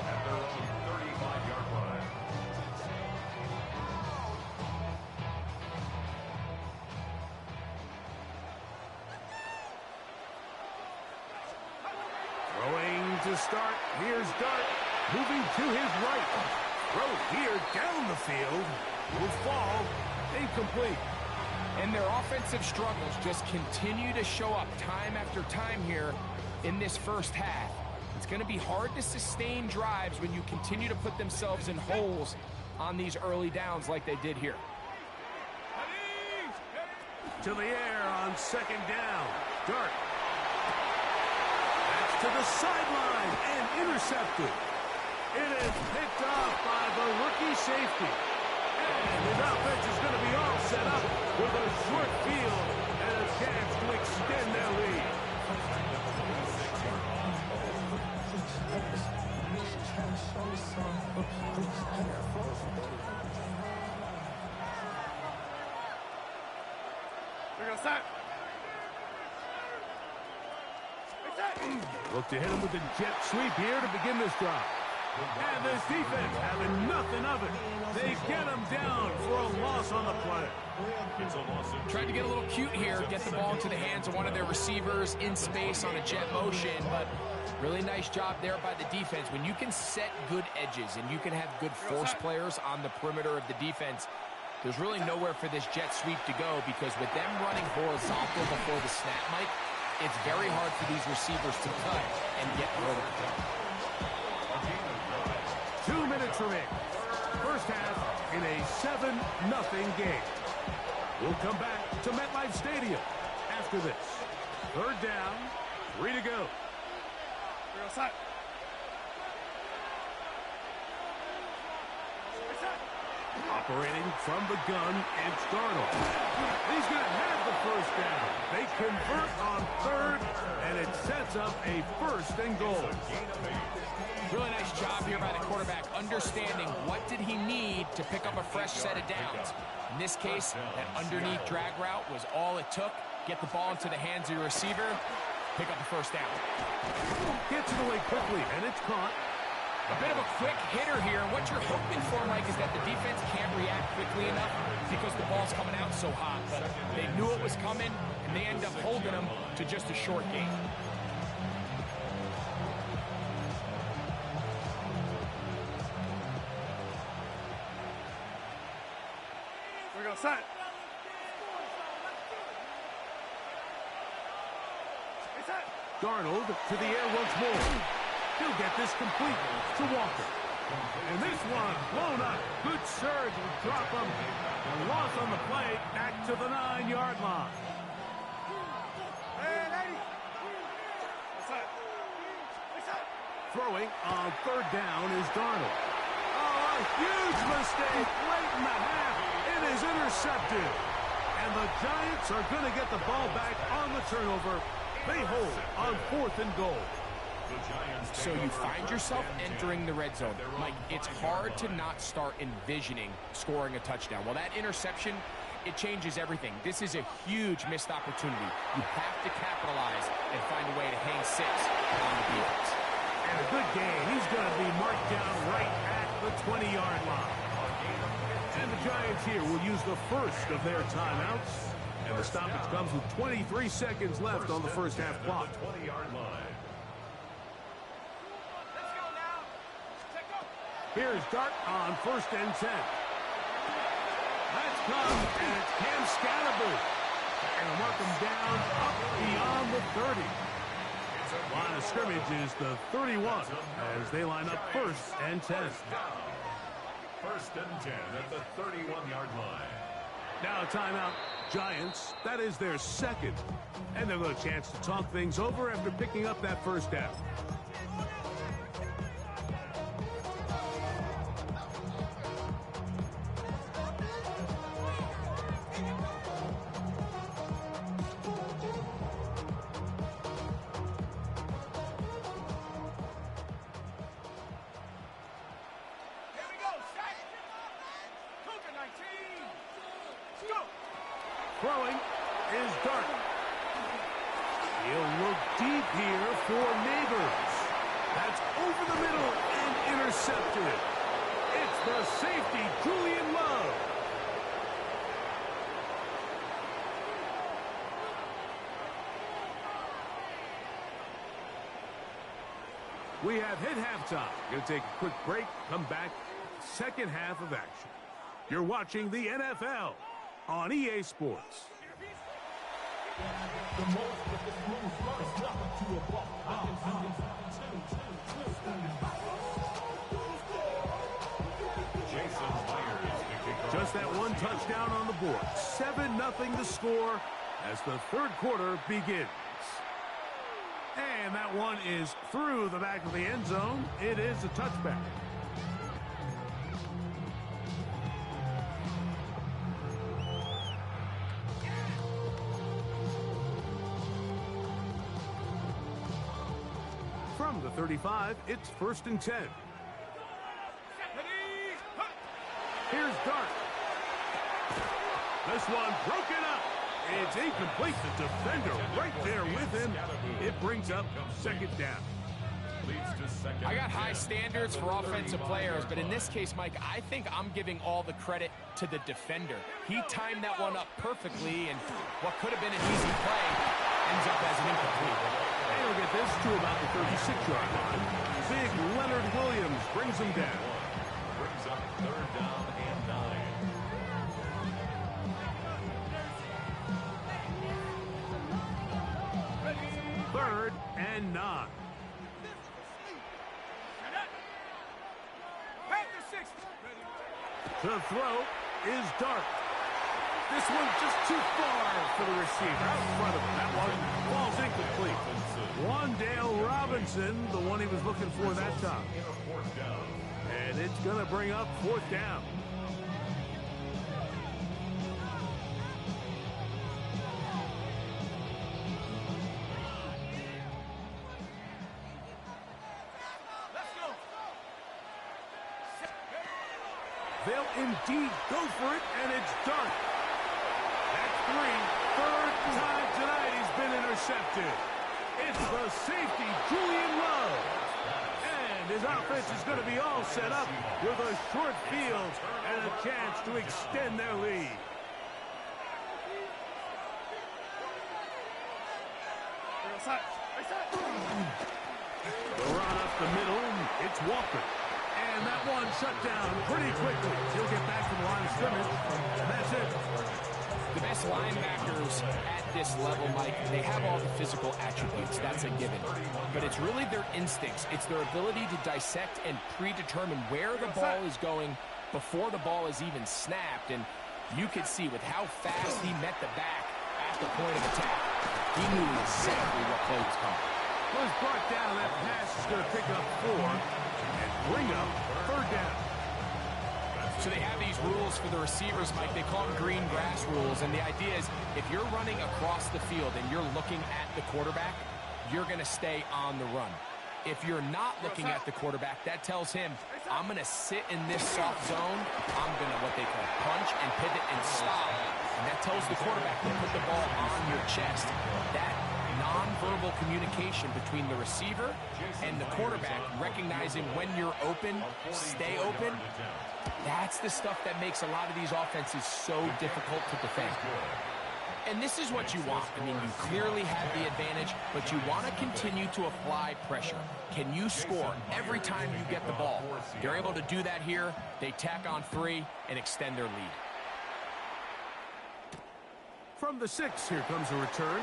at their own 35-yard line. Throwing to start. Here's Dart. Moving to his right. Throw here down the field. Will fall. Incomplete. And their offensive struggles just continue to show up time after time here in this first half. It's going to be hard to sustain drives when you continue to put themselves in holes on these early downs like they did here. To the air on second down. Dart. That's to the sideline and intercepted. It is picked off by the rookie safety. And his offense is going to be all set up with a short field and a chance to extend their lead. We're going to start. Look to hit him with the jet sweep here to begin this drive. And this defense having nothing of it. They get him down for a loss on the play. Tried to get a little cute here, get the ball into the hands of one of their receivers in space on a jet motion, but really nice job there by the defense. When you can set good edges and you can have good force players on the perimeter of the defense, there's really nowhere for this jet sweep to go, because with them running horizontal before the snap, Mike, it's very hard for these receivers to cut and get vertical. 2 minutes remaining. First half in a 7-0 game. We'll come back to MetLife Stadium after this. Third down, 3 to go. We're outside. Operating from the gun, it's Darnold. He's going to have the first down. They convert on third, and it sets up a 1st and goal. Really nice job here by the quarterback, understanding what did he need to pick up a fresh set of downs. In this case, that underneath drag route was all it took. Get the ball into the hands of your receiver, pick up the first down. Gets it away quickly, and it's caught. A bit of a quick hitter here. What you're hoping for, Mike, is that the defense can't react quickly enough because the ball's coming out so hot. But they knew it was coming, and they end up holding them to just a short gain. We're going to start. Darnold to the air once more. He'll get this complete to Walker. And this one blown up. Good surge will drop him. A loss on the play back to the 9-yard line. Throwing on third down is Darnold. Oh, a huge mistake late in the half. It is intercepted. And the Giants are going to get the ball back on the turnover. They hold on 4th and goal. So you find yourself entering the red zone. Mike, it's hard to not start envisioning scoring a touchdown. Well, that interception, it changes everything. This is a huge missed opportunity. You have to capitalize and find a way to hang 6 on the defense. And a good game. He's going to be marked down right at the 20-yard line. And the Giants here will use the first of their timeouts. And the stoppage comes with 23 seconds left on the first half clock. 20-yard line. Here's Dart on 1st and 10. That's come, and it's Cam Scatterby. And mark him down up beyond the 30. Line of scrimmage is the 31 as they line up 1st and 10. First and 10 at the 31-yard line. Now a timeout. Giants, that is their second. And they'll have a chance to talk things over after picking up that first down. Throwing is Dark. He'll look deep here for Neighbors. That's over the middle and intercepted. It's the safety, Julian Love. We have hit halftime. Going to take a quick break, come back, second half of action. You're watching the NFL on EA Sports. Just that one touchdown on the board. 7-0 the score as the third quarter begins. And that one is through the back of the end zone. It is a touchback. From the 35, it's 1st and 10. Here's Dart. This one broken up. It's incomplete. The defender right there with him. It brings up second down. I got high standards for offensive players, but in this case, Mike, I think I'm giving all the credit to the defender. He timed that one up perfectly, and what could have been an easy play ends up as an incomplete. They'll get this to about the 36-yard line. Big Leonard Williams brings him down. Brings up 3rd down and 9. Third and 9. The throw is Dark. This one's just too far for the receiver. Out in front of him. That one falls incomplete. Wandale Robinson, the one he was looking for that time. And it's going to bring up 4th down. They'll indeed go for it, and it's Dark. That's 3. 3rd time tonight he's been intercepted. It's the safety, Julian Love. And his offense is going to be all set up with a short field and a chance to extend their lead. The run up the middle, it's Walker. And that one shut down pretty quickly. He'll get back to the line of scrimmage, and that's it. The best linebackers at this level, Mike, they have all the physical attributes. That's a given. But it's really their instincts. It's their ability to dissect and predetermine where the ball is going before the ball is even snapped. And you could see with how fast he met the back at the point of attack, he knew exactly what play was coming. Was brought down. That pass is going to pick up 4 and bring up 3rd down. So they have these rules for the receivers, Mike. They call them green grass rules. And the idea is if you're running across the field and you're looking at the quarterback, you're going to stay on the run. If you're not looking at the quarterback, that tells him, I'm going to sit in this soft zone. I'm going to, what they call, punch and pivot and stop. And that tells the quarterback to put the ball on your chest. That nonverbal communication between the receiver and the quarterback, recognizing when you're open, stay open, that's the stuff that makes a lot of these offenses so difficult to defend. And this is what you want. I mean, you clearly have the advantage, but you want to continue to apply pressure. Can you score every time you get the ball? They're able to do that here. They tack on 3 and extend their lead. From the 6, here comes a return.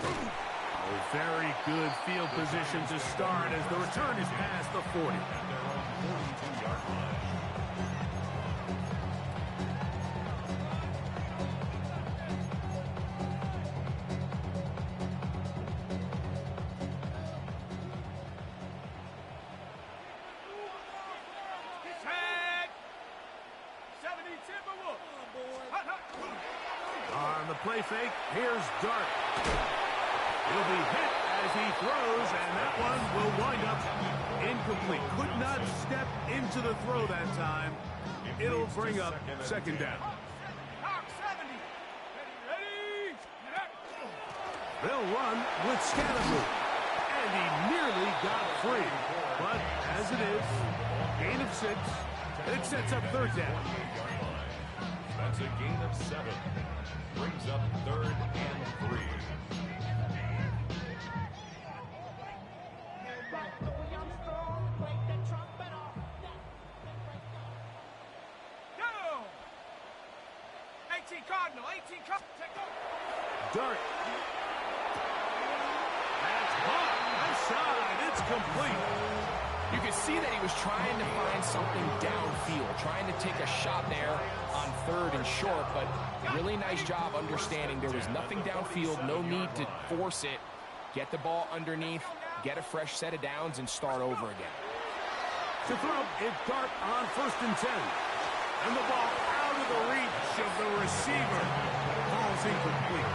A very good field position to start as the return is past the 40. play fake. Here's Dart. He'll be hit as he throws, and that one will wind up incomplete. Could not step into the throw that time. It'll bring up second down. They'll run with Scatterboot. And he nearly got free. But as it is, gain of 6. It sets up third down. That's a gain of 7. Brings up 3rd and 3. Cardinal, 18 Cardinal. Dart. That's hot. Nice side. It's complete. You can see that he was trying to find something downfield, trying to take a shot there on 3rd and short, but really nice job understanding there was nothing downfield, no need to force it. Get the ball underneath, get a fresh set of downs, and start over again. To throw, it's Dart on 1st and 10. And the ball out of the reach of the receiver. Ball's incomplete.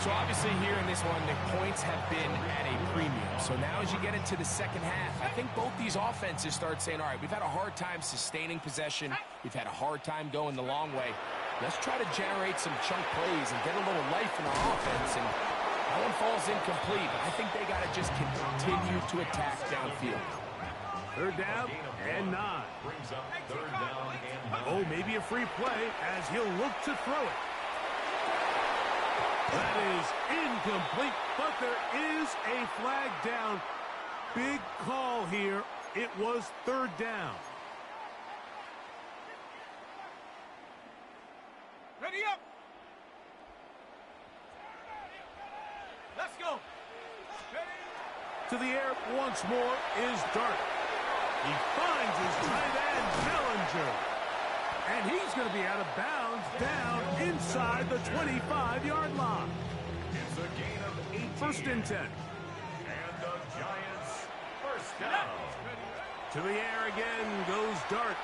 So obviously here in this one, the points have been at a premium. So now as you get into the second half, I think both these offenses start saying, all right, we've had a hard time sustaining possession. We've had a hard time going the long way. Let's try to generate some chunk plays and get a little life in our offense. And that one falls incomplete. But I think they got to just continue to attack downfield. 3rd down and 9. Brings up 3rd down and 9. Oh, maybe a free play as he'll look to throw it. That is incomplete, but there is a flag down. Big call here. It was 3rd down. Ready up. Let's go. To the air once more is Dart. He finds his tight end, Bellinger. And he's going to be out of bounds down inside the 25-yard line. It's a gain of 8. 1st and 10. And the Giants first down. To the air again goes Dart.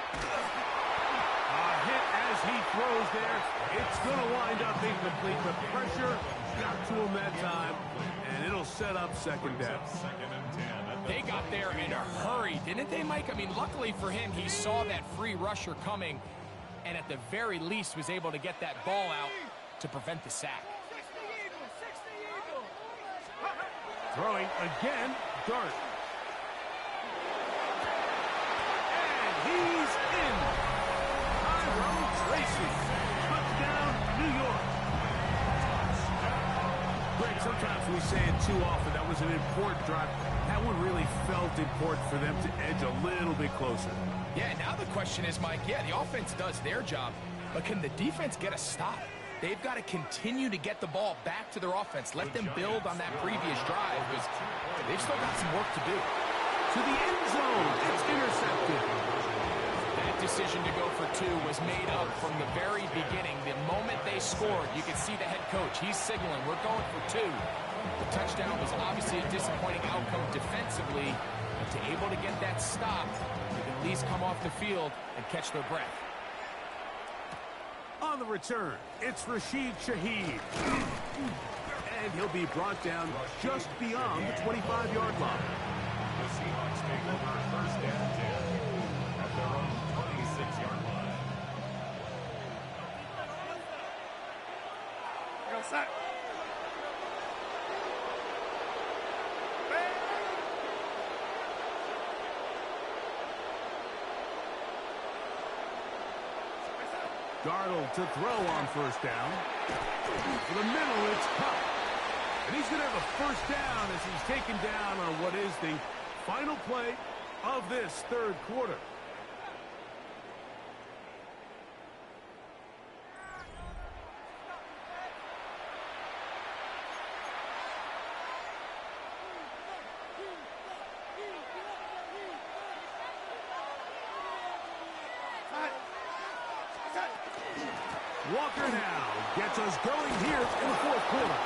A hit as he throws there. It's going to wind up incomplete. The pressure got to him that time, and it'll set up second down. 2nd and 10. They got there in a hurry, didn't they, Mike? I mean, luckily for him, he saw that free rusher coming and at the very least was able to get that ball out to prevent the sack. Throwing again, Dart. And he's in. Tyrone Tracy. Touchdown, New York. Greg, sometimes we say it too often. That was an important drive. That one really felt important for them to edge a little bit closer. Yeah, now the question is, Mike, yeah, the offense does their job, but can the defense get a stop? They've got to continue to get the ball back to their offense. Let them build on that previous drive because they've still got some work to do. To the end zone. It's intercepted. That decision to go for 2 was made up from the very beginning. The moment they scored, you could see the head coach. He's signaling, we're going for 2. The touchdown was obviously a disappointing outcome defensively, but to able to get that stop, they can at least come off the field and catch their breath. On the return, it's Rashid Shaheed. And he'll be brought down just beyond the 25-yard line. The Seahawks take over 1st and 10 at their own 26-yard line. Go set. Darnold to throw on 1st down. For the middle, it's Cup. And he's going to have a 1st down as he's taken down on what is the final play of this 3rd quarter. Walker now gets us going here in the 4th quarter.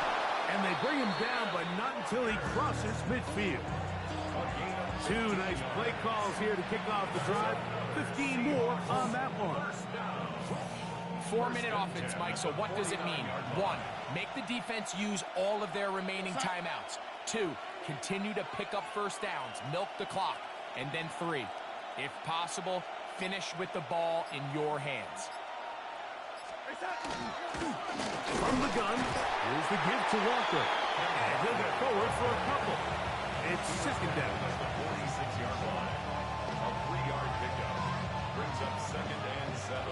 And they bring him down, but not until he crosses midfield. 2 nice play calls here to kick off the drive. 15 more on that one. 4-minute offense, Mike, so what does it mean? 1, make the defense use all of their remaining timeouts. 2, continue to pick up first downs, milk the clock. And then 3, if possible, finish with the ball in your hands. From the gun, here's the give to Walker. And he'll get forward for a couple. It's second down. At the 46-yard line. A 3-yard pickup. Brings up second and 7.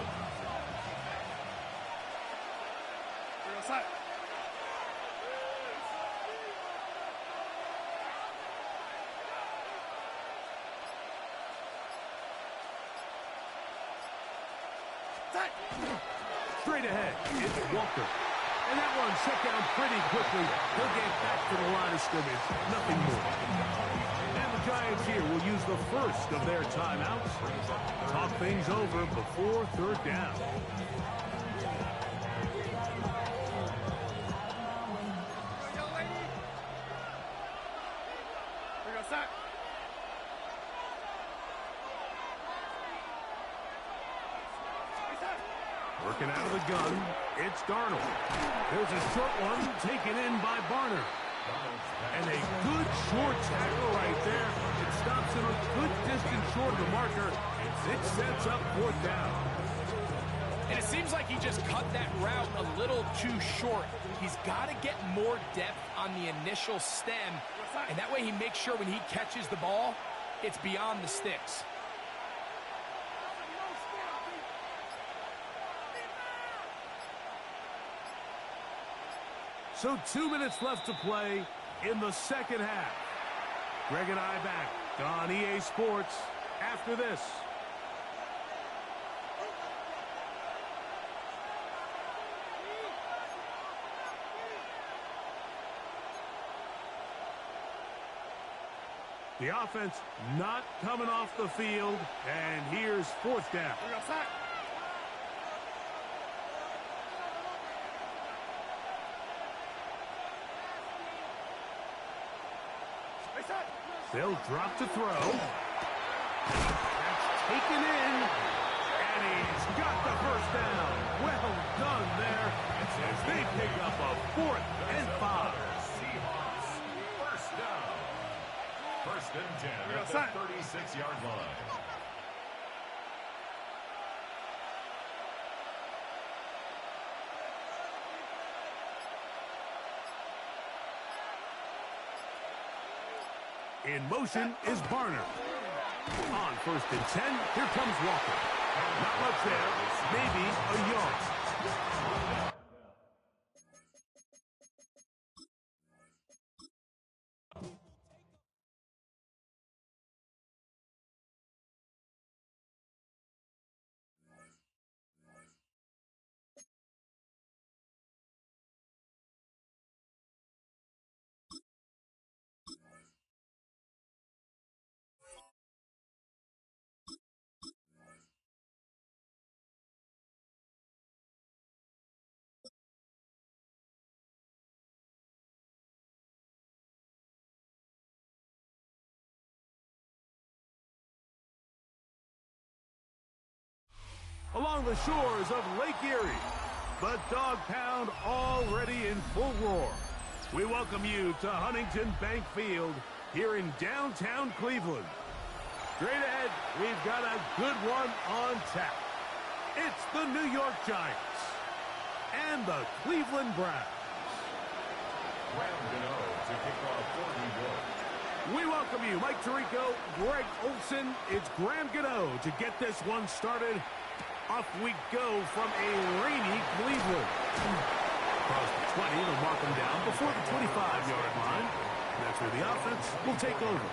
Straight ahead, it's Walker. And that one shut down pretty quickly. He'll get back to the line of scrimmage. Nothing more. And the Giants here will use the first of their timeouts. Talk things over before third down. Working out of the gun, it's Darnold. There's a short one taken in by Barner. And a good short tackle right there. It stops him a good distance short of the marker. It sets up fourth down. And it seems like he just cut that route a little too short. He's got to get more depth on the initial stem, and that way he makes sure when he catches the ball, it's beyond the sticks. So 2 minutes left to play in the second half. Greg and I back on EA Sports after this. The offense not coming off the field, and here's fourth down. They'll drop to throw. That's taken in, and he's got the first down. Well done there as they pick up a 4th and 5. Seahawks. First down. First and 10 at the 36-yard line. In motion is Barner. On first and 10, here comes Walker. Not much there, maybe a yard. Along the shores of Lake Erie, the Dog Pound already in full roar. We welcome you to Huntington Bank Field here in downtown Cleveland. Straight ahead, we've got a good one on tap. It's the New York Giants and the Cleveland Browns. We welcome you, Mike Tirico, Greg Olson. It's Graham Gano to get this one started. Off we go from a rainy Cleveland. Across the 20, they'll mark them down before the 25-yard line. And that's where the offense will take over.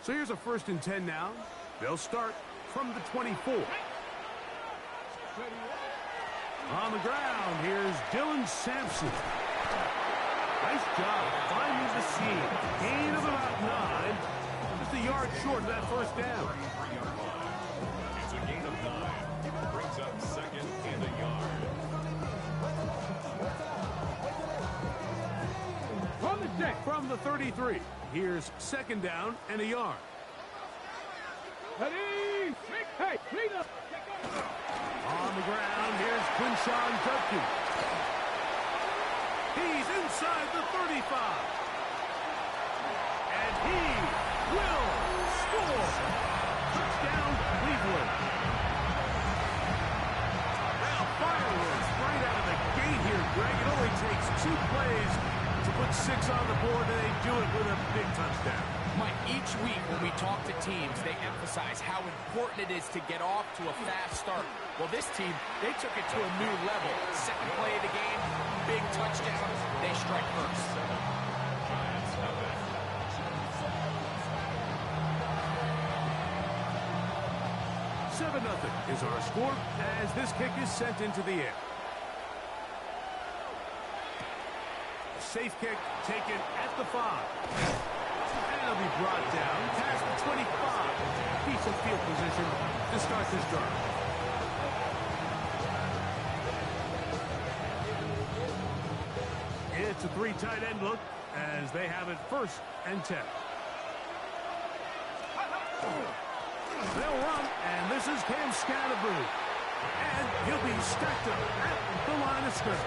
So here's a first and 10 now. They'll start from the 24. On the ground, here's Dylan Sampson. Nice job finding the seam. Gain of about 9. Just a yard short of that first down. It's a gain of 9. Brings up second and a yard. From the 33, here's second down and a yard. Ready? Hey, clean up. On the ground, here's Quinshawn Judkins. He's inside the 35. And he will score. Touchdown, Cleveland. Now, fireworks right out of the gate here, Greg. It only takes 2 plays to put 6 on the board, and they do it with a big touchdown. Mike, each week when we talk to teams, they emphasize how important it is to get off to a fast start. Well, this team, they took it to a new level. Second play of the game, big touchdown. They strike first. 7-0 is our score as this kick is sent into the air. A safe kick taken at the 5. And it'll be brought down past the 25. Decent field position to start this drive. It's a 3 tight end look as they have it 1st and 10. They'll run, and this is Cam Scatterboo. And he'll be stacked up at the line of scrimmage.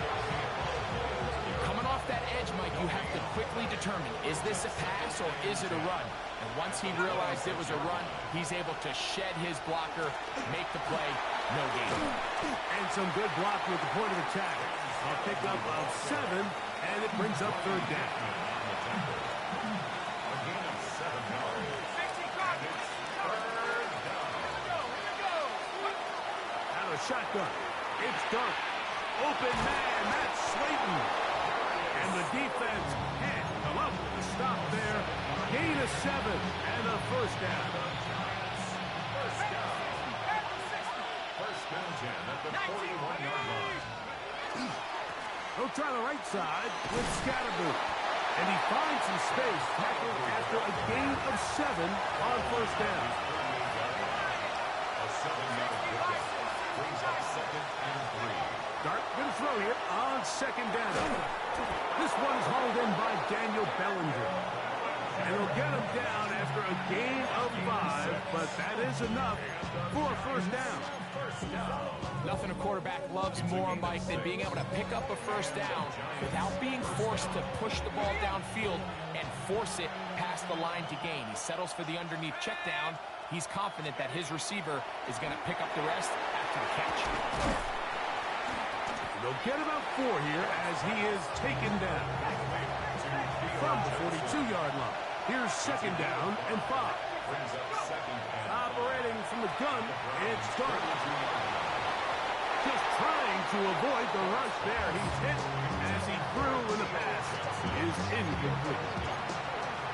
Coming off that edge, Mike, you have to quickly determine, is this a pass or is it a run? And once he realized it was a run, he's able to shed his blocker, make the play, no gain. And some good blocking at the point of attack. A pickup of 7, and it brings up 3rd down. A gain of 7 yards. Out of shotgun. It's Dunk. Open man, that's Slayton. And the defense can't come up with a stop there. Gain of 7 and a 1st down. First down 10 at the 41-yard line. He'll try the right side with Scatterboo. And he finds some space tackled after a gain of 7 on 1st down. A 7-yard pickup brings up 2nd and 3. Dart going to throw here on 2nd down. This one's hauled in by Daniel Bellinger. And he'll get him down after a gain of 5, but that is enough for a 1st down. Nothing a quarterback loves more, Mike, than being able to pick up a 1st down without being forced to push the ball downfield and force it past the line to gain. He settles for the underneath check down. He's confident that his receiver is going to pick up the rest after the catch. They'll get about 4 here as he is taken down. From the 42-yard line. Here's 2nd down and 5. Brings up 2nd and Operating from the gun, it's Dart. Just trying to avoid the rush there. He's hit as he threw when the pass is incomplete.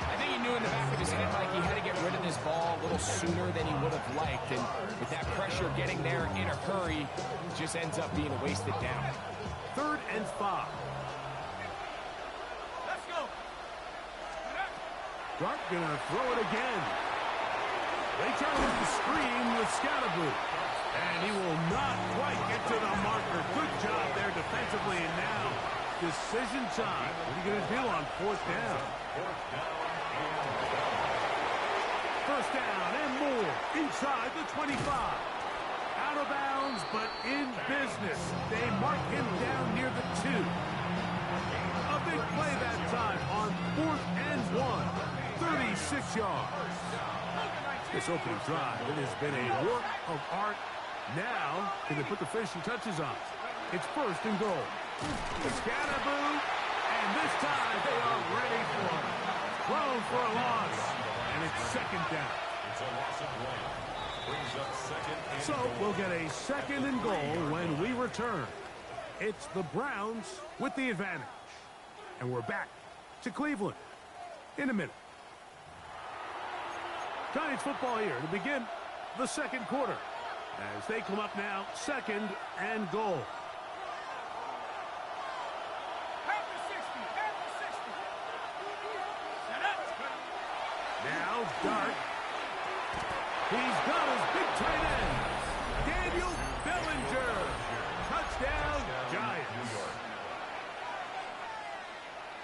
I think he knew in the back of his head, Mike, he had to get rid of this ball a little sooner than he would have liked. And with that pressure getting there in a hurry, it just ends up being a wasted down. 3rd and 5. Let's go. Dart gonna throw it again. They try with the screen with Scatterboo. And he will not quite get to the marker. Good job there defensively. And now, decision time. What are you going to do on 4th down? 1st down and more. Inside the 25. Out of bounds, but in business. They mark him down near the 2. A big play that time on 4th and 1. 36 yards. This opening drive, it has been a work of art. Now, can they put the finishing touches on? It's 1st and goal. Scatterboo, and this time they are ready for it. Thrown for a loss, and it's 2nd down. it's a loss of 1. Brings up 2nd and So we'll get a 2nd and goal when we return. It's the Browns with the advantage. And we're back to Cleveland in a minute. Giants football here to begin the 2nd quarter. As they come up now, 2nd and goal. Now Dart. He's got his big tight end. Daniel Bellinger. Touchdown, Giants.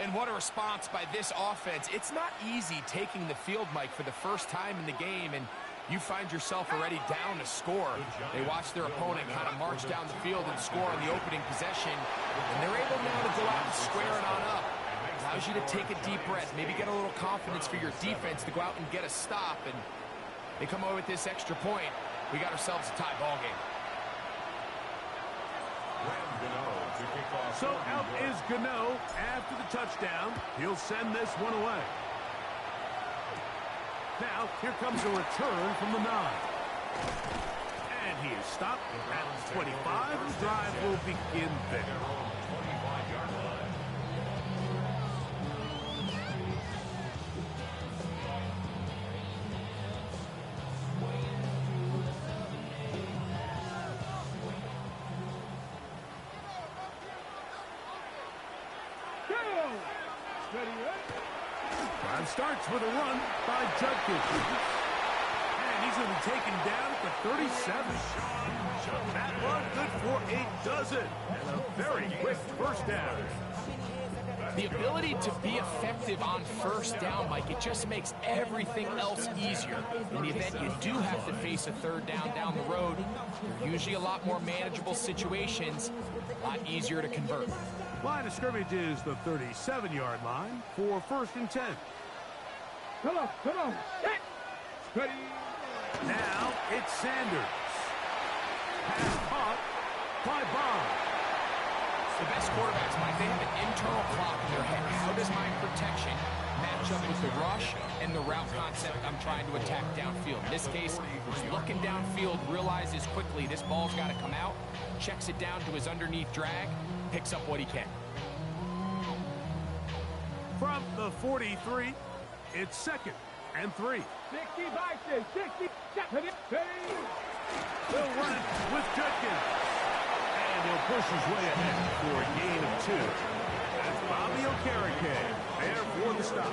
And what a response by this offense. It's not easy taking the field, Mike, for the first time in the game. And you find yourself already down to score. They watch their opponent kind of march down the field and score on the opening possession, and they're able now to go out and square it on up. Allows you to take a deep breath, maybe get a little confidence for your defense to go out and get a stop, and they come away with this extra point. We got ourselves a tie ball game. So out is Gano after the touchdown. He'll send this one away. Now, here comes a return from the 9. And he is stopped at 25. The drive will begin there. Drive starts with a run by Judkins. And he's going to be taken down at the 37. That run good for a dozen. And a very quick first down. The ability to be effective on first down, Mike, it just makes everything else easier. In the event you do have to face a third down the road, they're usually a lot more manageable situations, a lot easier to convert. Line of scrimmage is the 37-yard line for 1st and 10. Come on. Ready. Now it's Sanders. Pass caught by Bond. The best quarterbacks, Mike, they have an internal clock in their head. How does my protection match up with the rush and the route concept I'm trying to attack downfield? In this case, he's looking downfield, realizes quickly this ball's got to come out, checks it down to his underneath drag, picks up what he can. From the 43, it's 2nd and 3. 60 by 60. They'll run it with Judkins. And he'll push his way ahead for a gain of 2. That's Bobby Okereke there for the stop.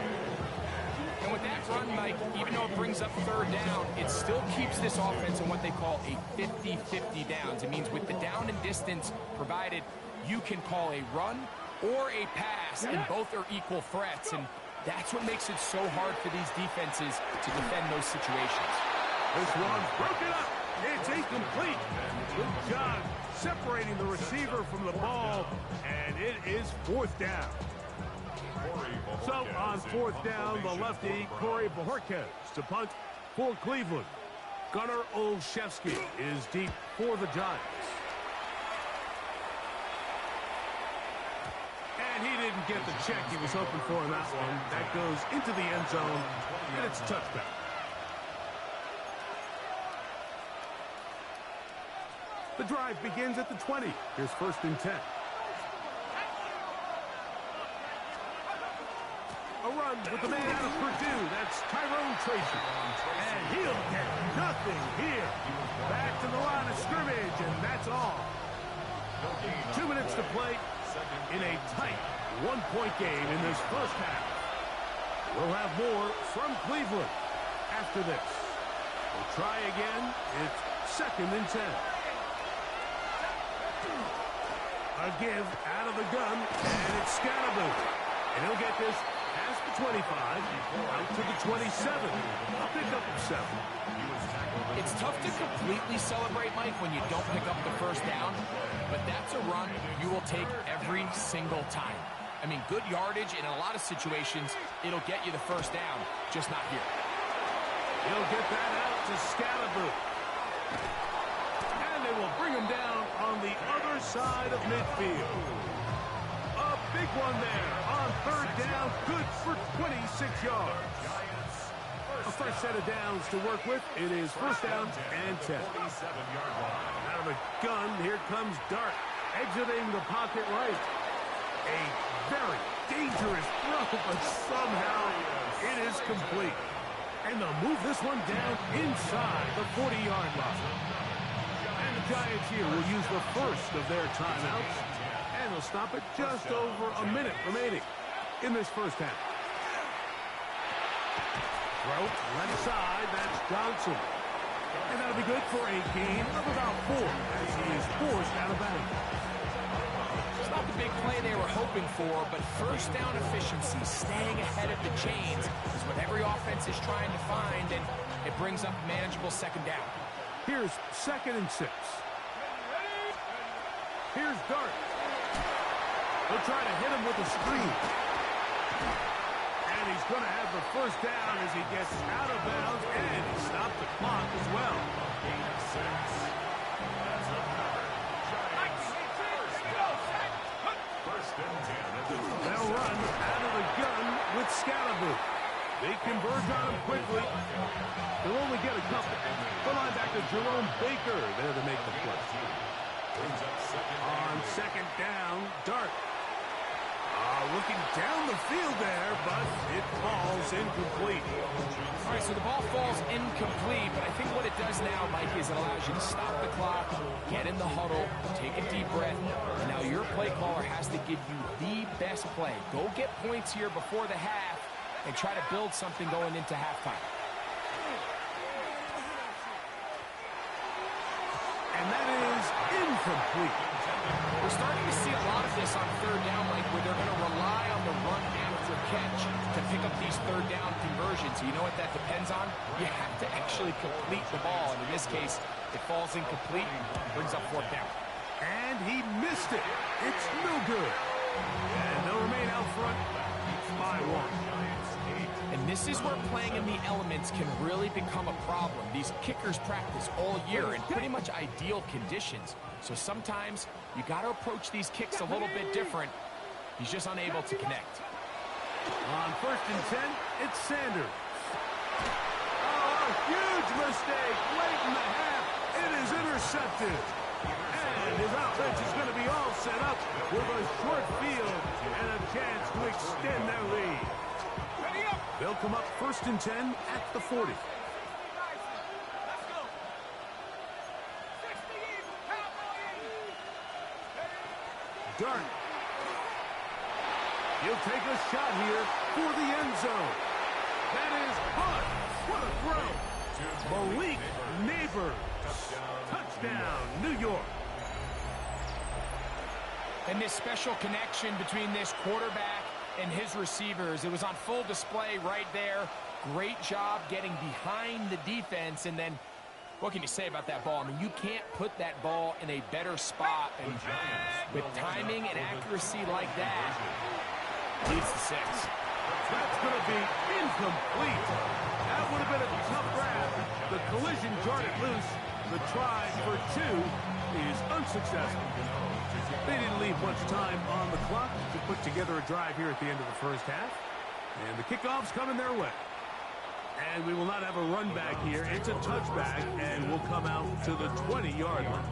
And with that run, Mike, even though it brings up 3rd down, it still keeps this offense in what they call a 50-50 downs. It means with the down and distance provided, you can call a run or a pass, and both are equal threats. And that's what makes it so hard for these defenses to defend those situations. This one's broken up. It's incomplete. Good job separating the receiver from the ball, and it is 4th down. So on 4th down, the lefty, Corey Bojorquez to punt for Cleveland. Gunnar Olszewski is deep for the Giants. And he didn't get the check he was hoping for in that one. That goes into the end zone, and it's a touchdown. The drive begins at the 20. Here's 1st and 10. A run with the man out of Purdue. That's Tyrone Tracy. And he'll get nothing here. Back to the line of scrimmage, and that's all. 2 minutes to play in a tight one-point game in this first half. We'll have more from Cleveland after this. We'll try again. It's 2nd and 10. A give out of the gun, and it's Scatterboot. And he'll get this past the 25, out to the 27. A pickup of 7. It's tough to completely celebrate, Mike, when you don't pick up the first down, but that's a run you will take every single time. I mean, good yardage, and in a lot of situations, it'll get you the first down, just not here. He'll get that out to Scatterboot. And they will bring him down on the other side of midfield. A big one there on 3rd down, good for 26 yards. A fresh set of downs to work with. It is 1st down and 10. Out of the gun, here comes Dart, exiting the pocket right. A very dangerous throw, but somehow it is complete. And they'll move this one down inside the 40-yard line. And the Giants here will use the first of their timeouts. And they'll stop it just over a minute remaining in this first half. Throw left side, that's Johnson. And that'll be good for a gain of about 4 as he is forced out of bounds. It's not the big play they were hoping for, but first down efficiency, staying ahead of the chains, is what every offense is trying to find, and It brings up manageable second down. Here's 2nd and 6. Here's Dart. They'll try to hit him with a screen. And he's going to have the first down as he gets out of bounds, and he stopped the clock as well. Gain of 6. That's a cover. Giants. First and 10. They'll run out of the gun with Scalaboo. They converge on him quickly. They'll only get a couple. The linebacker, Jerome Baker, there to make the play. On 2nd down, Dart. Looking down the field there, but it falls incomplete. All right, so the ball falls incomplete, but I think what it does now, Mike, is it allows you to stop the clock, get in the huddle, take a deep breath, and now your play caller has to give you the best play. Go get points here before the half and try to build something going into halftime. And that is incomplete. We're starting to see a lot of this on 3rd down, Mike, where they're going to rely on the run after catch to pick up these 3rd down conversions. You know what that depends on? You have to actually complete the ball, and in this case, it falls incomplete, brings up 4th down. And he missed it. It's no good. And they'll remain out front by 1. And this is where playing in the elements can really become a problem. These kickers practice all year in pretty much ideal conditions. So sometimes you got to approach these kicks a little bit different. He's just unable to connect. On 1st and 10, it's Sanders. Oh, a huge mistake late in the half. It is intercepted. And his offense is going to be all set up with a short field and a chance to extend their lead. They'll come up 1st and 10 at the 40. Dart. He'll take a shot here for the end zone. That is caught. What a throw. Malik Neighbors. Touchdown, New York. And this special connection between this quarterback and his receivers, it was on full display right there. Great job getting behind the defense, and then what can you say about that ball? I mean, you can't put that ball in a better spot, and with timing and accuracy like that, leads to 6. That's going to be incomplete. That would have been a tough grab. The collision jarred it loose. The try for 2 is unsuccessful. They didn't leave much time on the clock to put together a drive here at the end of the first half. And the kickoff's coming their way. And we will not have a run back here. It's a touchback, and we'll come out to the 20-yard line.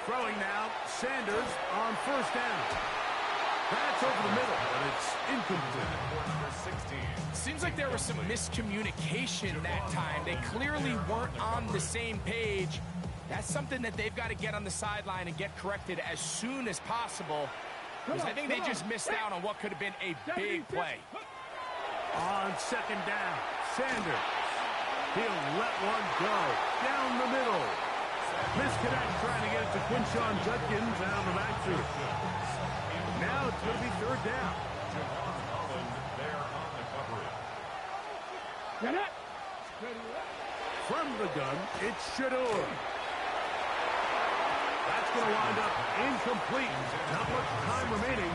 Throwing now, Sanders on 1st down. That's over the middle, but it's incomplete. Seems like there was some miscommunication that time. They clearly weren't on the same page. That's something that they've got to get on the sideline and get corrected as soon as possible, because I think they just missed out on what could have been a big play. On 2nd down, Sanders. He'll let one go down the middle. Misconnect trying to get it to Quinshawn Judkins out of the backfield. Now it's going to be 3rd down. From the gun, it's Shador. That's going to wind up incomplete. Not much time remaining.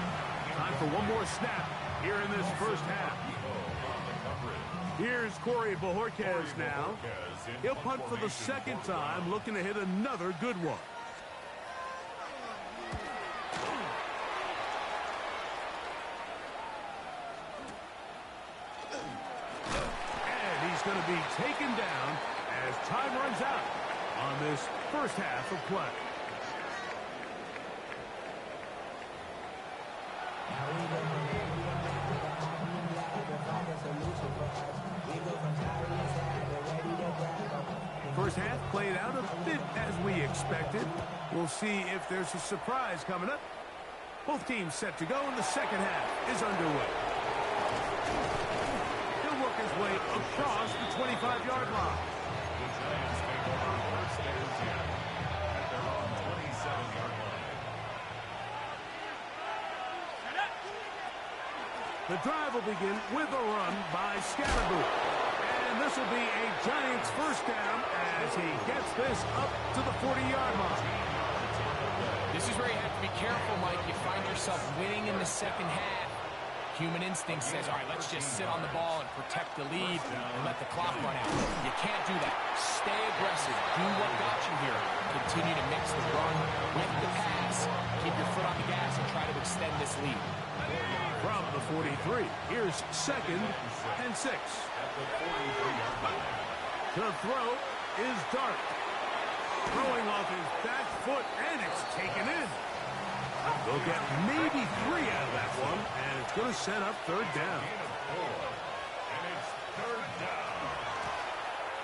Time for one more snap here in this first half. Here's Corey Bojorquez now. He'll punt for the 2nd time, looking to hit another good one. And he's going to be taken down as time runs out on this first half of play. First half played out a bit as we expected. We'll see if there's a surprise coming up. Both teams set to go, and the second half is underway. He'll work his way across the 25-yard line. stands yet at their own 27-yard line. The drive will begin with a run by Scatterboo. And this will be a Giants first down as he gets this up to the 40-yard line. This is where you have to be careful, Mike. You find yourself winning in the second half. Human instinct says, all right, let's just sit on the ball and protect the lead and let the clock run out. You can't do that. Stay aggressive. Do what got you here. Continue to mix the run with the pass. Keep your foot on the gas and try to extend this lead. From the 43, here's 2nd and 6. The throw is Dart. Throwing off his back foot, and it's taken in. They'll get maybe 3 out of that one, and it's going to set up 3rd down. And it's 3rd down.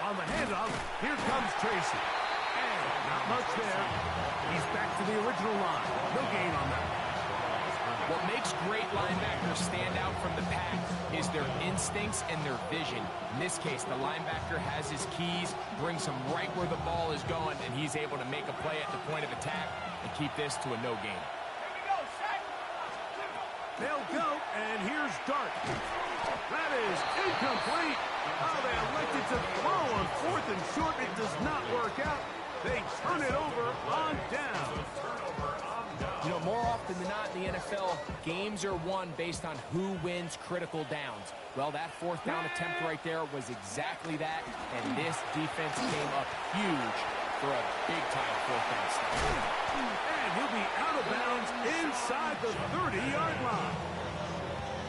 On the handoff, here comes Tracy. And not much there. He's back to the original line. No gain on that. What makes great linebackers stand out from the pack is their instincts and their vision. In this case, the linebacker has his keys, brings him right where the ball is going, and he's able to make a play at the point of attack and keep this to a no gain. They'll go, and here's Dart. That is incomplete. Oh, they elected to throw on 4th and short. It does not work out. They turn it over on down. You know, more often than not in the NFL, games are won based on who wins critical downs. Well, that 4th down attempt right there was exactly that, and this defense came up huge for a big-time 4th down stop. And he'll be out of bounds inside the 30-yard line.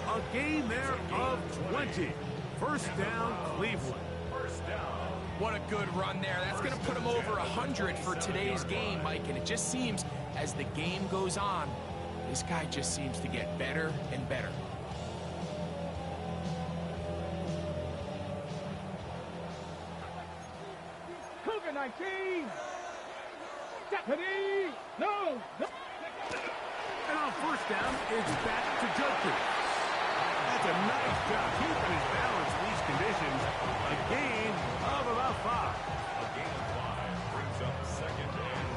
A gain there of 20. First down, Cleveland. What a good run there. That's going to put him over 100 for today's game, Mike. And it just seems, as the game goes on, this guy just seems to get better and better. Cougar 19. Deputy. No. And on first down, it's back to Joker. That's a nice job keeping his balance in these conditions. A gain of about 5. A gain of 5 brings up 2nd and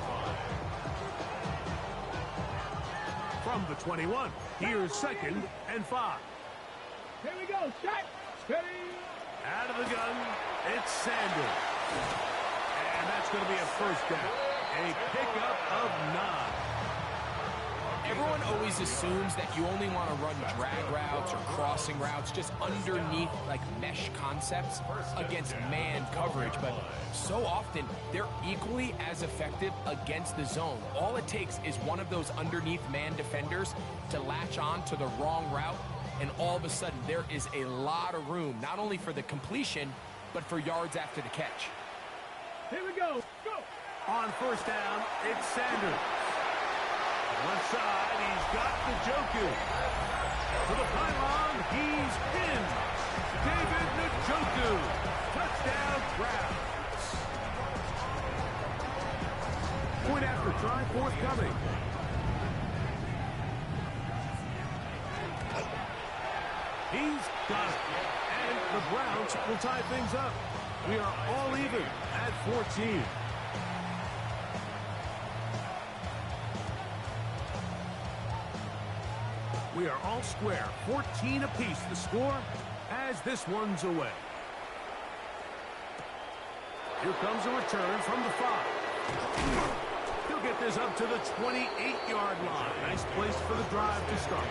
5. From the 21, here's 2nd and 5. Here we go. Shot. Steady. Out of the gun, it's Sanders. And that's going to be a first down. A pickup of 9. Everyone always assumes that you only want to run drag routes or crossing routes just underneath like mesh concepts against man coverage, but so often they're equally as effective against the zone. All it takes is one of those underneath man defenders to latch on to the wrong route, and all of a sudden there is a lot of room, not only for the completion, but for yards after the catch. Here we go. Go. On first down, it's Sanders. Left side, he's got the Njoku. To the pylon, he's pinned. David Njoku. Touchdown, Browns. Point after try forthcoming. He's got it. And the Browns will tie things up. We are all even at 14. We are all square, 14 apiece the score as this one's away. Here comes a return from the 5. He'll get this up to the 28-yard line. Nice place for the drive to start.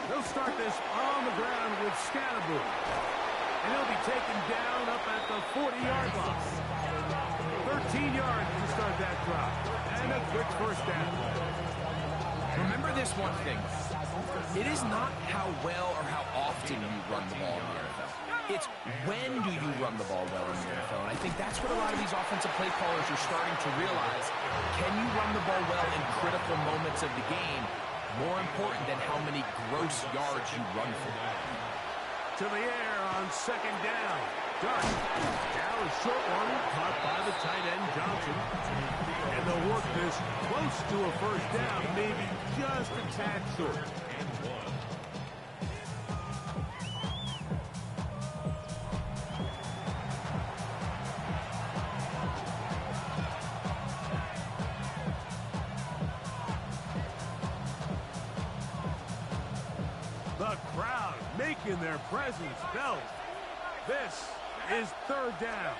They'll start this on the ground with Scatterboo. And he'll be taken down up at the 40-yard line. 13 yards to start that drive. And a quick first down. Remember this one thing. It is not how well or how often you run the ball in the NFL. It's when do you run the ball well in the NFL. And I think that's what a lot of these offensive play callers are starting to realize. Can you run the ball well in critical moments of the game? More important than how many gross yards you run for. To the air on second down. start. Now a short one caught by the tight end, Johnson. And they'll work this close to a first down, maybe just a tad short. And one. The crowd making their presence felt. This is third down.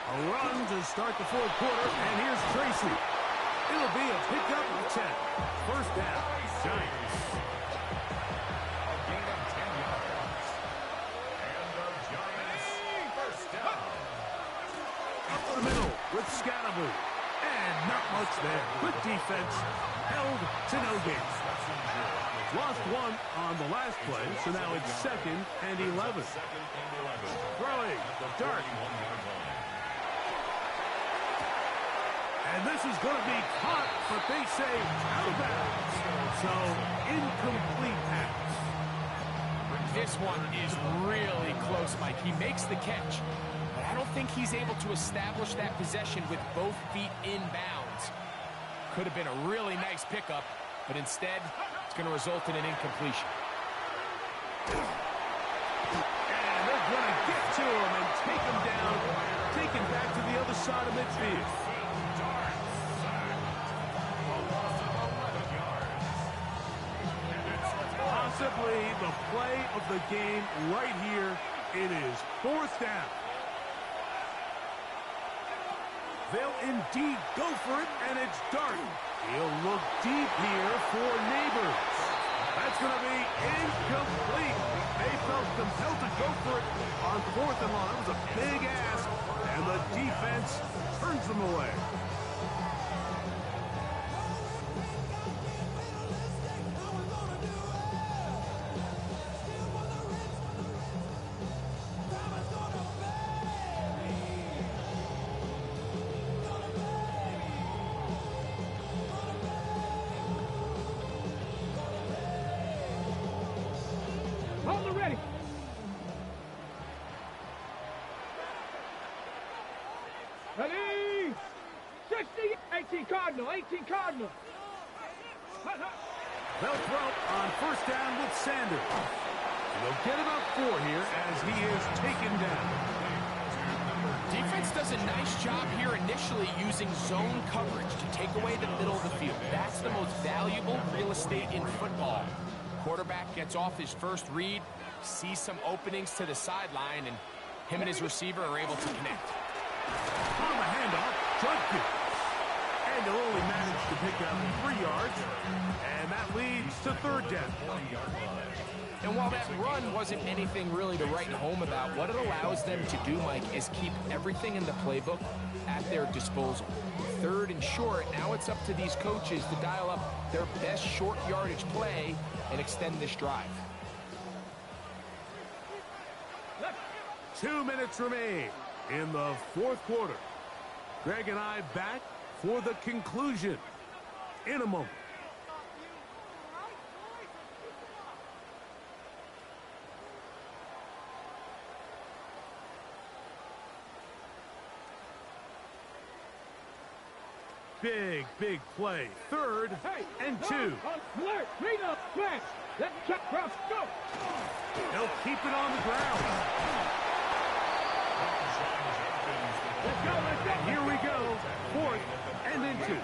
A run to start the fourth quarter, and here's Tracy. It'll be a pickup of 10. First down, Giants. A gain of 10 yards. And the Giants first down. Up the middle with Scatterby. And not much there. Good defense. Held to no gain. Lost one on the last play, so now it's 2nd and 11. Second and 11. Throwing, Dart. 31-yard line. And this is going to be caught, but they say out of bounds. So, incomplete pass. This one is really close, Mike. He makes the catch, but I don't think he's able to establish that possession with both feet in bounds. Could have been a really nice pickup, but instead, it's going to result in an incompletion. And they're going to get to him and take him down, take him back to the other side of midfield. Possibly the play of the game right here. It is fourth down. They'll indeed go for it, and it's Dart. He'll look deep here for Neighbors. That's going to be incomplete. They felt compelled to go for it on 4th and long. That was a big ask, and the defense turns them away. Hold it ready. Ready. 60, 18 Cardinal, 18 Cardinal. They'll throw on first down with Sanders. They'll get about 4 here as he is taken down. Defense does a nice job here initially using zone coverage to take away the middle of the field. That's the most valuable real estate in football. Quarterback gets off his first read, sees some openings to the sideline, and him and his receiver are able to connect. On the handoff, Judkins. And they'll only manage to pick up 3 yards, and that leads to third down. And while that run wasn't anything really to write home about, what it allows them to do, Mike, is keep everything in the playbook at their disposal. 3rd and short, now it's up to these coaches to dial up their best short yardage play and extend this drive. 2 minutes remain in the fourth quarter. Greg and I back for the conclusion in a moment. Big play. 3rd and 2. Alert, read up, flash. Let the check cross go. They'll keep it on the ground. Let's go, let's go. And here we go. 4th and then 2. A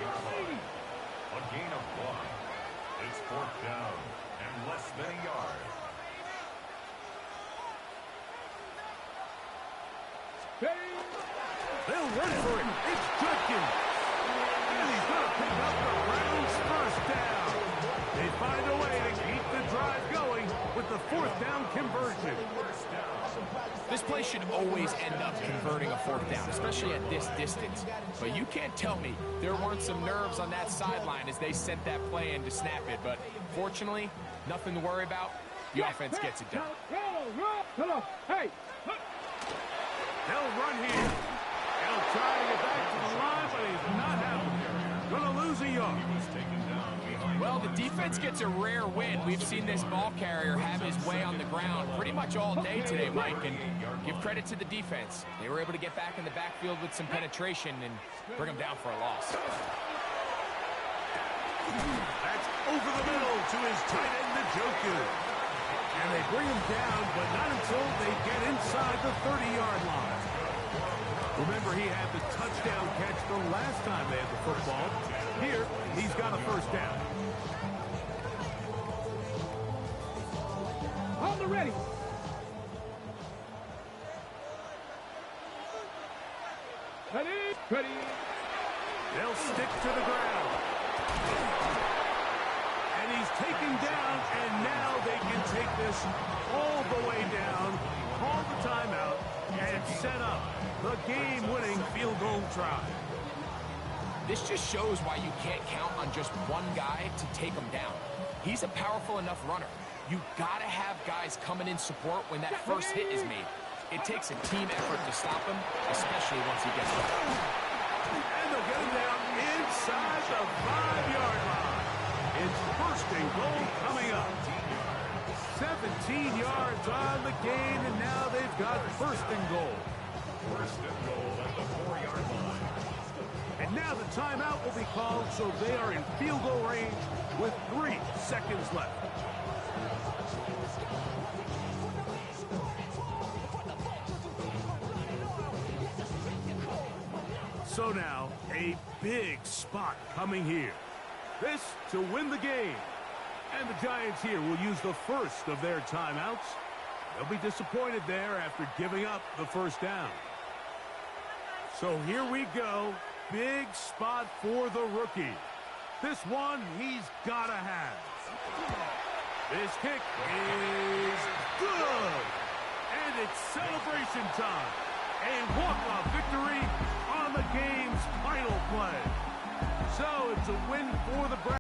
gain of 1. It's 4th down and less than a yard. They'll run for it. It's Judkins. And he's going to pick up the Browns' first down. They find a way to keep the drive going with the 4th down conversion. This play should always end up converting a 4th down, especially at this distance. But you can't tell me there weren't some nerves on that sideline as they sent that play in to snap it. But fortunately, nothing to worry about. The offense gets it done. Roll. Hey. They'll run here. They'll try to get back to the line, but he's not having it. Going to lose a yard. Well, the defense gets a rare win. We've seen this ball carrier have his way on the ground pretty much all day today, Mike, and give credit to the defense. They were able to get back in the backfield with some penetration and bring them down for a loss. That's over the middle to his tight end, Njoku. And they bring him down, but not until they get inside the 30-yard line. Remember, he had the touchdown catch the last time they had the football. Here, he's got a first down. On the ready. Ready. They'll stick to the ground. And he's taken down, and now they can take this all the way down, call the timeout, and set up the game-winning field goal try. This just shows why you can't count on just one guy to take him down. He's a powerful enough runner. You gotta have guys coming in support when that first hit is made. It takes a team effort to stop him, especially once he gets up. And they'll get him down inside the 5-yard line. It's first and goal coming up. 17 yards on the gain, and now they've got first and goal. First and goal at the 4-yard line. And now the timeout will be called, so they are in field goal range with 3 seconds left. So now, a big spot coming here. This to win the game. And the Giants here will use the first of their timeouts. They'll be disappointed there after giving up the first down. So here we go. Big spot for the rookie. This one he's got to have. This kick is good. And it's celebration time. A walk-off victory on the game's final play. So it's a win for the Browns.